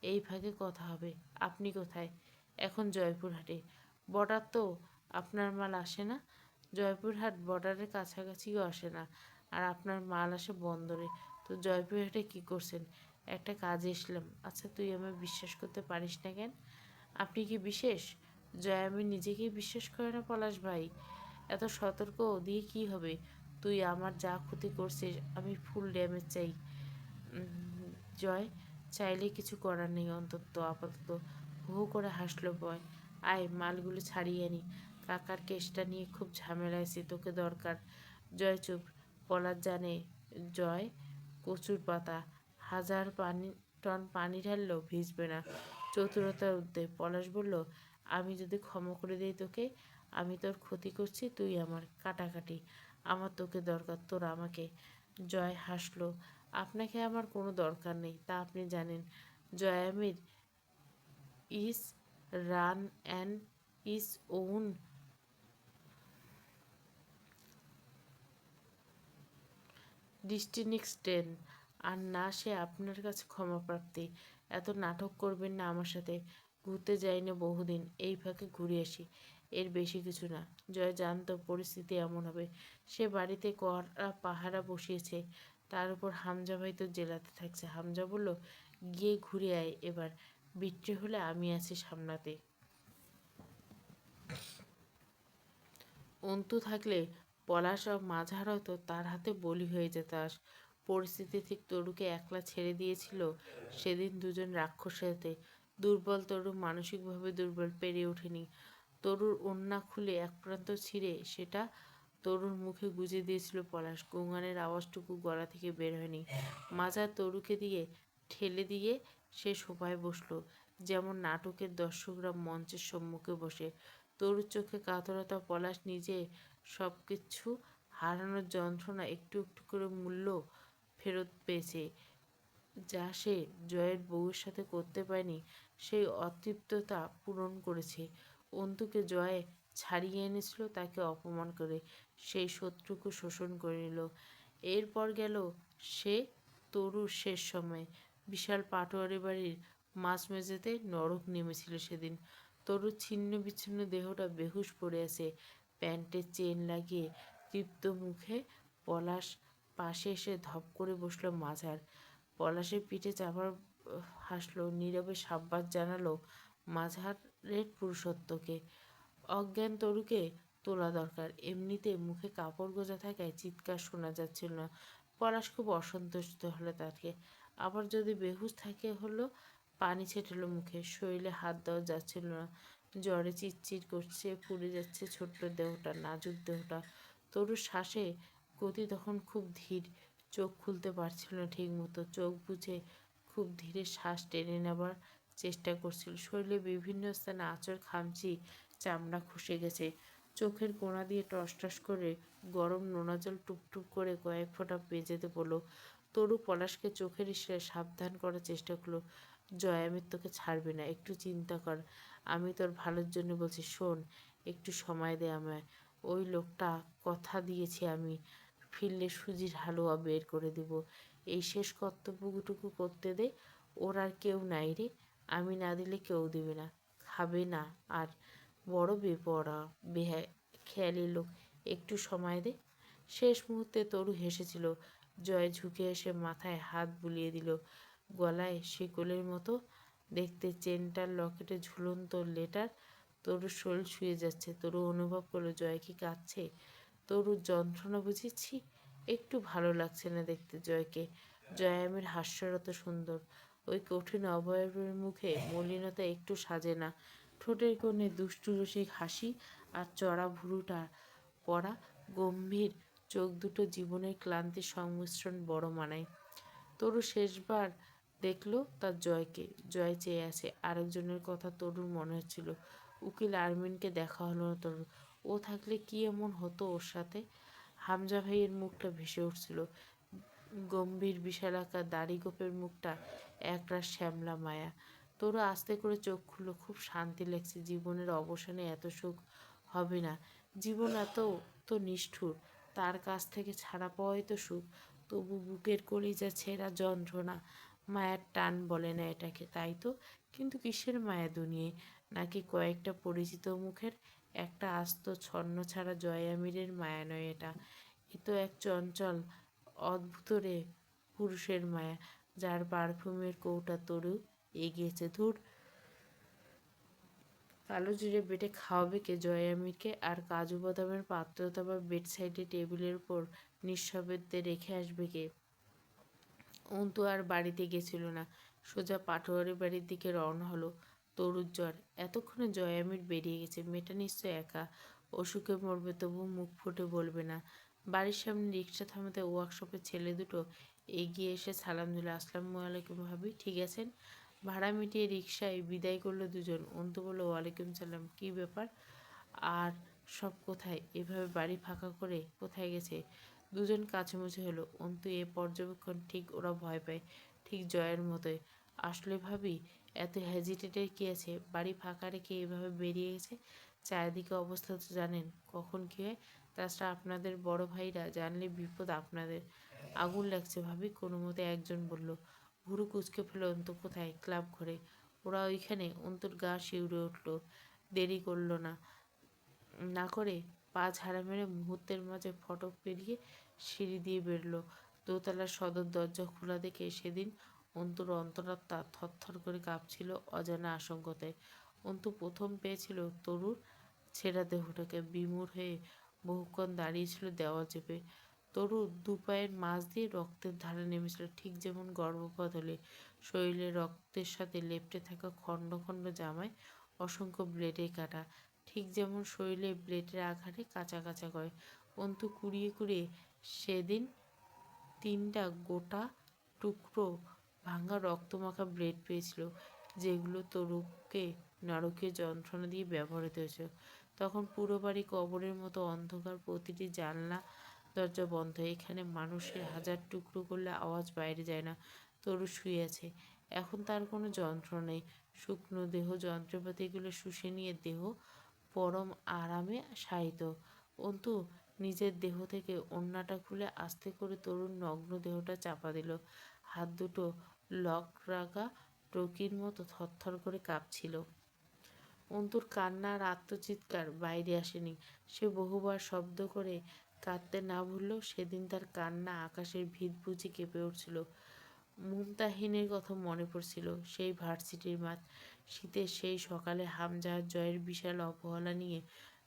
এই ভাগে কথা হবে। আপনি কোথায়? এখন জয়পুরহাটে। বর্ডার তো আপনার মাল আসে না? জয়পুরহাট বর্ডারের কাছাকাছিও আসে না, আর আপনার মাল আসে বন্দরে। তো জয়পুরহাটে কি করছেন? একটা কাজে এসলাম। আচ্ছা, তুই আমায় বিশ্বাস করতে পারিস না কেন? আপনি কি বিশেষ? জয় আমি নিজেকেই বিশ্বাস করে না পলাশ ভাই। এত সতর্ক দিয়ে কি হবে? তুই আমার যা ক্ষতি করছিস আমি ফুল ড্যামেজ চাই। জয় চাইলে কিছু করার নেই অন্তত আপাতত। হু হু করে হাসলো বয়। আয় মালগুলো ছাড়িয়ে আনি। কাকার কেসটা নিয়ে খুব ঝামেলা আছে, তোকে দরকার। জয় চুপ। পলাশ জানে জয় কচুর পাতা, হাজার টন পানি ঢাললেও ভিজবে না। চতুরতার উদ্যোগ। পলাশ বলল, আমি যদি ক্ষমা করে দিই তোকে, আমি তোর ক্ষতি করছি, তুই আমার কাটাকাটি। আমার তোকে দরকার, তোর আমাকে। জয় হাসলো। আপনাকে আমার কোনো দরকার নেই, তা আপনি জানেন। Joy Amir is run and is own ডিস্টিনিক্সটেন, আর না সে আপনার কাছে ক্ষমাপ্রাপ্তি। এত নাটক করবেন না আমার সাথে। ঘুরতে যাইনি বহুদিন, এই ফাঁকে ঘুরে আসি, এর বেশি কিছু না। জয় জানতো পরিস্থিতি এমন হবে। সে বাড়িতে কড়া পাহারা বসিয়েছে, তার উপর হামজা ভাই তো জেলাতে থাকছে। হামজা বলল, গিয়ে ঘুরে আয় এবার, বিট্রে হলে আমি আছি সামলাতে। অন্তু থাকলে পলাশ ও মাঝার হয়তো তার হাতে বলি হয়ে যেত। আজ পরিস্থিতি ঠিক তরুকে একলা ছেড়ে দিয়েছিল সেদিন দুজন রাক্ষসের হাতে। দুর্বল তরু মানসিকভাবে দুর্বল, পেরে ওঠেনি। তরুর ওড়না খুলে এক প্রান্ত ছিঁড়ে সেটা তরুর মুখে গুজে দিয়েছিল পলাশ। গুঙানের আওয়াজটুকু গলা থেকে বের হয়নি। মাঝার তরুকে দিয়ে ঠেলে দিয়ে সে সোফায় বসলো, যেমন নাটকের দর্শকরা মঞ্চের সম্মুখে বসে। তরুর চোখে কাতরতা। পলাশ নিজে সব কিছু হারানোর যন্ত্রণা একটু একটু করে মূল্য ফেরত পেয়েছে, যা সে জয়ের বউয়ের সাথে করতে পারেনি। সেই অতৃপ্ততা পূরণ করেছে। অন্তুকে জয়ে ছাড়িয়ে এনেছিল তাকে অপমান করে, সেই শত্রুকে শোষণ করে নিল। এরপর গেল সে তরুর শেষ সময়। বিশাল পাটোয়ারি বাড়ির মাঝমেঝেতে নরক নেমেছিল সেদিন। তরুর ছিন্ন বিচ্ছিন্ন দেহটা বেহুশ পড়ে আছে, প্যান্টের চেন লাগিয়ে। তৃপ্ত মুখে পলাশ পাশে এসে ধপ করে বসলো মাঝার। পলাশের পিঠে চাপার হাসলো, নীরবে সাব্বাস জানালো মাঝারের পুরুষত্বকে। অজ্ঞান তরুকে তোলা দরকার। এমনিতে মুখে কাপড় গোজা থাকায় চিৎকার শোনা যাচ্ছিল না। পলাশ খুব অসন্তুষ্ট হলো তাকে। আবার যদি বেহুশ থাকে হলো। পানি ছেটালো মুখে, শরীরে হাত দেওয়া যাচ্ছিল না। জ্বরে চিটচিট করছে, পুড়ে যাচ্ছে ছোট্ট দেহটা, নাজুক দেহটা। তরুর শ্বাসে গতি তখন খুব ধীর, চোখ খুলতে পারছিল না ঠিক মতো। চোখ বুজে খুব ধীরে শ্বাস টেনে নেবার চেষ্টা করছিল। শরীরে বিভিন্ন স্থানে আঁচড়, খামচি, চামড়া খসে গেছে। চোখের কোণা দিয়ে টস টস করে গরম নোনা জল টুপটুপ করে কয়েক ফোঁটা বেজেতে পড়ল। তরু পলাশকে চোখের ইশারায় সাবধান করার চেষ্টা করলো। জয় আমি তোকে ছাড়বি না, একটু চিন্তা কর। আমি তোর ভালোর জন্য বলছি, শোন, একটু সময় দে আমায়। ওই লোকটা কথা দিয়েছি, আমি ফিরলে সুজির হালুয়া বের করে দিব। এই শেষ কর্তব্যটুকু করতে দে। ওর আর কেউ নাই রে, আমি না দিলে কেউ দিবে না, খাবে না। আর বড় বেপরোয়া খেয়ালি লোক, একটু সময় দে। শেষ মুহূর্তে তরু হেসেছিল। জয় ঝুঁকে এসে মাথায় হাত বুলিয়ে দিল। গলায় শিকলের মতো দেখতে চেনটার লকেটে ঝুলন্ত লেটার। তরুর শরীর শুয়ে যাচ্ছে। তরু অনুভব করলো জয় কি কাঁদছে। তরুর যন্ত্রণা বুঝেছি। একটু ভালো লাগছে না দেখতে জয়কে। জয়ামের হাস্যরত সুন্দর। ওই কঠিন অবয়বের মুখে মলিনতা একটু সাজে না। ঠোঁটের কোণে দুষ্টু রসিক হাসি আর চড়া ভুরুটা পড়া গম্ভীর চোখ দুটো জীবনের ক্লান্তির সংমিশ্রণ বড় মানায়। তরু শেষবার দেখলো তার জয়কে। জয় চেয়ে আছে। আরেকজনের কথা তরুর মনে হচ্ছিল। উকিল আরমিনকে দেখা হলো না তরুর। ও থাকলে কি এমন হতো ওর সাথে। হামজা ভাইয়ের মুখটা ভেসে উঠছিল। গম্ভীর বিশালাকার দাড়ি গোপের মুখটা একরাশ শ্যামলা মায়া। তরু আস্তে করে চোখ খুললো। খুব শান্তি লাগছে। জীবনের অবসানে এত সুখ হবে না। জীবন এত তো নিষ্ঠুর। তার কাছ থেকে ছাড়া পাওয়াই তো সুখ। তবু বুকের কলিজা ছেঁড়া যন্ত্রণা। মায়ার টান বলে না এটাকে, তাই তো। কিন্তু কিসের মায়া দুনিয়ায়? নাকি কয়েকটা পরিচিত মুখের? একটা আস্ত ছন্ন ছাড়া জয় আমিরের মায়া নয় এটা। এ তো এক চঞ্চল অদ্ভুত রে পুরুষের মায়া, যার পারফিউমের কৌটা তরু এগিয়েছে। ধুর, কালো জিরে বেটে খাওয়াবে কে জয় আমিরকে? আর কাজু বাদামের পাত্রটা বা বেড সাইডে টেবিলের উপর নিঃশব্দে রেখে আসবে কে? অন্তু আর বাড়িতে গেছিল না। সোজা পাটোয়ারি বাড়ির দিকে রওনা হলো। তরুর জ্বর। এতক্ষণে জয়ামির বেরিয়ে গেছে। মেয়েটা নিশ্চয় একা। অসুখে মরবে, তবু মুখ ফুটে বলবে না। বাড়ির সামনে রিক্সা থামাতে ওয়ার্কশপের ছেলে দুটো এগিয়ে এসে সালাম দিল। আসসালামু আলাইকুম ভাবি, ঠিক আছেন? ভাড়া মিটিয়ে রিক্সায় বিদায় করলো দুজন। অন্তু বলল, ওয়ালাইকুম সালাম। কী ব্যাপার? আর সব কোথায়? এভাবে বাড়ি ফাঁকা করে কোথায় গেছে? দুজন কাছামুছি হলো। অন্তু এ পর্যবেক্ষণ ঠিক ওরা ভয় পায়। ঠিক জয়ের মতোই। আসলে ভাবি, এত হেজিটেটের কী আছে? বাড়ি ফাঁকা রেখে এভাবে বেরিয়ে গেছে। চারিদিকে অবস্থা তো জানেন, কখন কী হয়। তাছাড়া আপনাদের বড় ভাইরা জানলে বিপদ আপনাদের। আগুন লাগছে ভাবি, কোনো মতে একজন বলল। ভুরু কুচকে ফেলে অন্তু। কোথায়? ক্লাব ঘরে। ওরা ওইখানে? অন্তুর গা শিউরে উঠল। দেরি করল না না করে পা ঝাড়া মেরে মুহূর্তের মাঝে ফটক পেরিয়ে সিঁড়ি দিয়ে বেরোল। দোতলার সদর দরজা খোলা দেখে সেদিন অন্তুর অন্তরাত্মা থরথর করে কাঁপছিল অজানা আশঙ্কাতে। অন্তু প্রথম পেয়েছিল তরুর ছেঁড়া দেহটাকে। বিমূঢ় হয়ে বহুক্ষণ দাঁড়িয়েছিল দেওয়াল চেপে। তরুর দু পায়ের মাঝ দিয়ে রক্তের ধারা নেমেছিল, ঠিক যেমন গর্ভপাত হলে শরীরে রক্তের সাথে লেপ্টে থাকা খণ্ড খণ্ড জামায় অসংখ্য ব্লেডে কাটা, ঠিক যেমন শরীরে ব্লেডের আঘাতে কাঁচা কাঁচা করে। অন্তু কুড়িয়ে কুড়িয়ে সেদিন 3টা গোটা টুকরো ভাঙা রক্তমাখা ব্লেড পেয়েছিল, যেগুলো তরুকে নারকীয় যন্ত্রণা দিয়ে ব্যবহৃত হয়েছিল। তখন পুরো বাড়ি কবরের মতো অন্ধকার, প্রতিটি জানলা দরজা বন্ধ। এখানে মানুষের হাজার টুকরো করলে আওয়াজ বাইরে যায় না। তরু শুয়ে আছে। এখন তার কোনো যন্ত্রণা নেই। শুকনো দেহ যন্ত্রপাতিগুলো শুষে নিয়ে দেহ পরম আরামে শায়িত। অন্তু নিজের দেহ থেকে ওড়নাটা খুলে আস্তে করে তরুণ নগ্ন দেহটা চাপা দিল। হাত দুটো লকরাগা টকির মতো থরথর করে কাঁপছিল। অন্তুর কান্না আর আত্মচিৎকার বাইরে আসেনি। সে বহুবার শব্দ করে কাঁদতে না ভুললেও সেদিন তার কান্না আকাশের ভিত বুঝে কেঁপে উঠছিল। মুমতাহিনের কথা মনে পড়ছিল। সেই ভার্সিটির মাঠ, শীতের সেই সকালে হামজা আর জয়ের বিশাল অবহেলা নিয়ে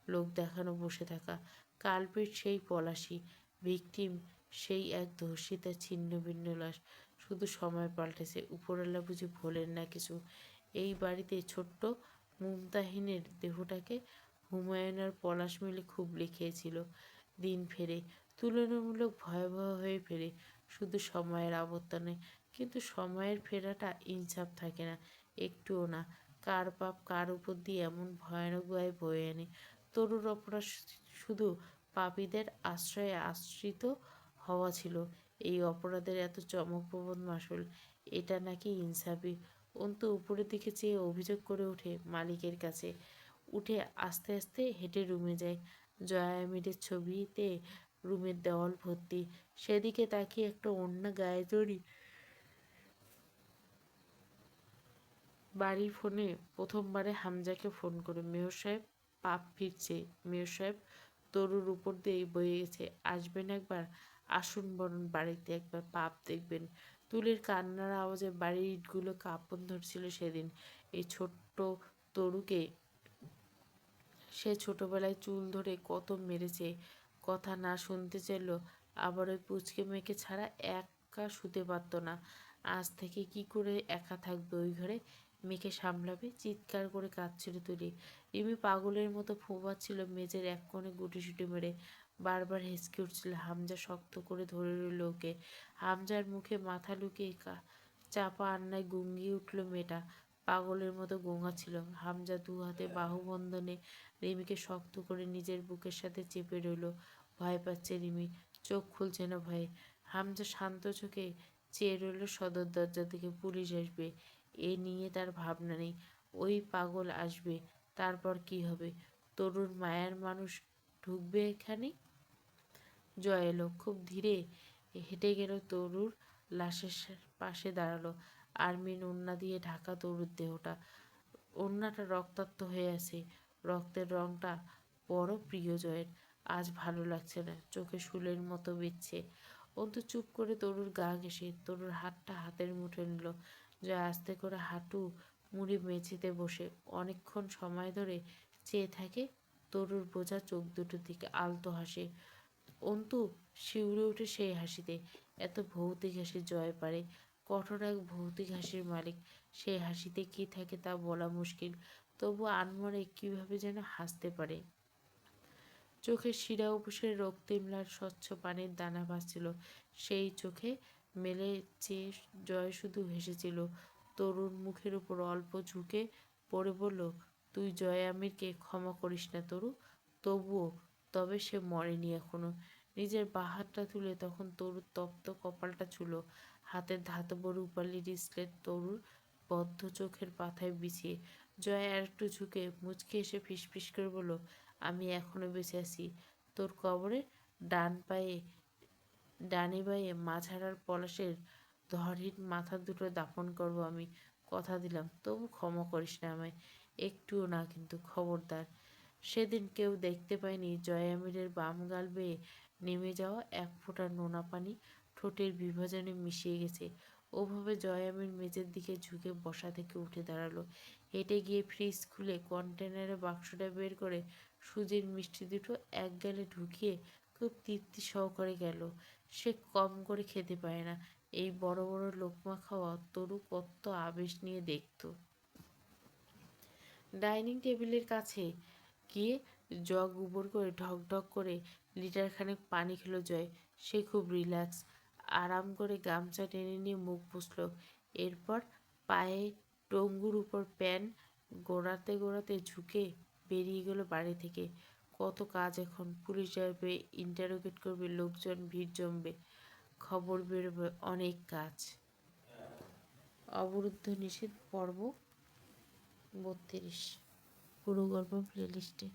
লোক দেখানো বসে থাকা। কালপিট সেই পলাশী, ভিকটিম সেই এক ধর্ষিতা ছিন্ন ভিন্ন লাশ। শুধু সময় পাল্টেছে। উপরওয়ালা বুঝি ভোলেন না কিছু। এই বাড়িতে ছোট্ট মুমতাহিনের দেহটাকে হুমায়ুন আর পলাশ মিলে খুব লিখিয়েছিল। দিন ফেরে, তুলনামূলক ভয়াবহ হয়ে ফেরে, শুধু সময়ের আবর্তনে। কিন্তু সময়ের ফেরাটা ইনসাফ থাকে না, একটুও না। কার পাপ কার উপর দিয়ে এমন ভয়ানক ভাবে বয়ে আনে। তরুর অপরাধ শুধু পাপীদের আশ্রয়ে আশ্রিত হওয়া ছিল। এই অপরাধের এত চমকপ্রদ মাসুল, এটা নাকি ইনসাফি? অন্তু উপরের দিকে চেয়ে অভিযোগ করে ওঠে মালিকের কাছে। উঠে আস্তে আস্তে হেঁটে রুমে যায়। জয়া আমিরের ছবিতে রুমের দেওয়াল ভর্তি। সেদিকে তাকিয়ে একটা ওড়না গায়ে জড়িয়ে বাড়ির ফোনে প্রথমবারে হামজাকে ফোন করে। মেয়র সাহেব, পাপ ফিরছে। মেয়র সাহেব, তরুর উপর দিয়ে বয়ে গেছে। আসবেন একবার? আসুন বরং বাড়িতে একবার, পাপ দেখবেন। তুলির কান্নার আওয়াজে বাড়ির ইটগুলো কাঁপন ধরছিল সেদিন। এই ছোট্ট তরুকে সে ছোটবেলায় চুল ধরে কত মেরেছে। কথা না শুনতে চাইলেও আবার ওই পুচকে মেয়েকে ছাড়া একা শুতে পারত না। আজ থেকে কি করে একা থাকবে ওই ঘরে, মেয়েকে সামলাবে? চিৎকার করে কাঁদছিল তুলি। রিমি পাগলের মতো ফোঁপাচ্ছিল মেঝের এক কোণে গুটিসুটি মেরে। বারবার হেঁচকে উঠছিল। হামজা শক্ত করে ধরে রইল ওকে। হামজার মুখে মাথা লুকিয়ে চাপা আন্নায় গুঙ্গিয়ে উঠল মেয়েটা। পাগলের মতো গোঙাচ্ছিল। হামজা দু হাতে বাহুবন্ধনে রিমিকে শক্ত করে নিজের বুকের সাথে চেপে রইল। ভয় পাচ্ছে রিমি, চোখ খুলছে না ভয়ে। হামজা শান্ত চোখে চেয়ে রইল সদর দরজা থেকে। পুলিশ আসবে এ নিয়ে তার ভাবনা নেই। ওই পাগল আসবে, তারপর কি হবে? তরুর মায়ার মানুষ ঢুকবে এখানে। জয় এলো, খুব ধীরে হেঁটে গেল তরুর লাশের পাশে দাঁড়ালো। আর্মির ওড়না দিয়ে ঢাকা তরুর দেহটা। ওড়নাটা রক্তাক্ত হয়ে আছে, রক্তের রংটা বড় প্রিয় জয়ের। আজ ভালো লাগছে না, চোখে শুলের মতো বিচ্ছে। অন্তু চুপ করে তরুর গা ঘেঁষে তরুর হাতটা হাতের মুঠে নিল। জয় আস্তে করে হাঁটু মুড়ি মেঝেতে বসে অনেকক্ষণ সময় ধরে চেয়ে থাকে তরুর বোঝা চোখ দুটোর দিকে। আলতো হাসে। অন্তু শিউরে ওঠে সেই হাসিতে। এত ভৌতিক হাসি জয় পারে। কঠোর এক ভৌতিক হাসির মালিক। সেই হাসিতে কি থাকে তা বলা মুশকিল, তবু আনমনে কীভাবে যেন হাসতে পারে। চোখের শিরা উপসে রক্তিম লাল স্বচ্ছ পানির দানা ভাসছিল। সেই চোখে মেলে চেয়ে জয় শুধু হেসেছিল। তরুণ মুখের উপর অল্প ঝুঁকে পড়ে বলল, তুই জয় আমিরকে ক্ষমা করিস না তরু? তবুও? তবে সে মরেনি এখনো। নিজের বাঁ হাতটা তুলে তখন তরুর তপ্ত কপালটা ছুলো। হাতের ধাতব রূপালি রিসলেট তরুর বদ্ধ চোখের পাতায় বিছিয়ে। জয় আর একটু ঝুঁকে মুচকে এসে ফিসফিস করে বলল, আমি এখনো বেঁচে আছি। তোর কবরে ডানে বাঁয়ে মাঝারার পলাশের ধরহীন মাথা দুটো দাফন করব আমি, কথা দিলাম। তবু ক্ষমা করিস না আমায়, একটুও না কিন্তু, খবরদার। সেদিন কেউ দেখতে পায়নি জয় আমিরের বাম গাল বেয়ে নেমে যাওয়া এক ফোঁটা নোনা পানি ঠোঁটের বিভাজনে মিশিয়ে গেছে। ওভাবে জয় আমির মেঝের দিকে ঝুঁকে বসা থেকে উঠে দাঁড়ালো। হেঁটে গিয়ে ফ্রিজ খুলে কন্টেনারে বাক্সটা বের করে সুজির মিষ্টি দুটো এক গালে ঢুকিয়ে খুব তৃপ্তি সহকারে গেল। সে কম করে খেতে পায় না। এই বড় বড় লোকমা খাওয়া তরু কত আবেশ নিয়ে দেখত। ডাইনিং টেবিলের কাছে গিয়ে জগ উবর করে ঢক ঢক করে লিটারখানেক পানি খেলো জয়। সে খুব রিল্যাক্স। আরাম করে গামছা টেনে নিয়ে মুখ পুছল। এরপর পায়ে টঙ্গুর উপর প্যান গোড়াতে গোড়াতে ঝুঁকে বেরিয়ে গেল বাড়ি থেকে। কত কাজ এখন! পুলিশ আসবে, ইন্টারোগেট করবে, লোকজন ভিড় জমবে, খবর বেরোবে, অনেক কাজ। অবরুদ্ধ নিষেধ পর্ব ৩২ পুরো গল্প প্লেলিস্টে।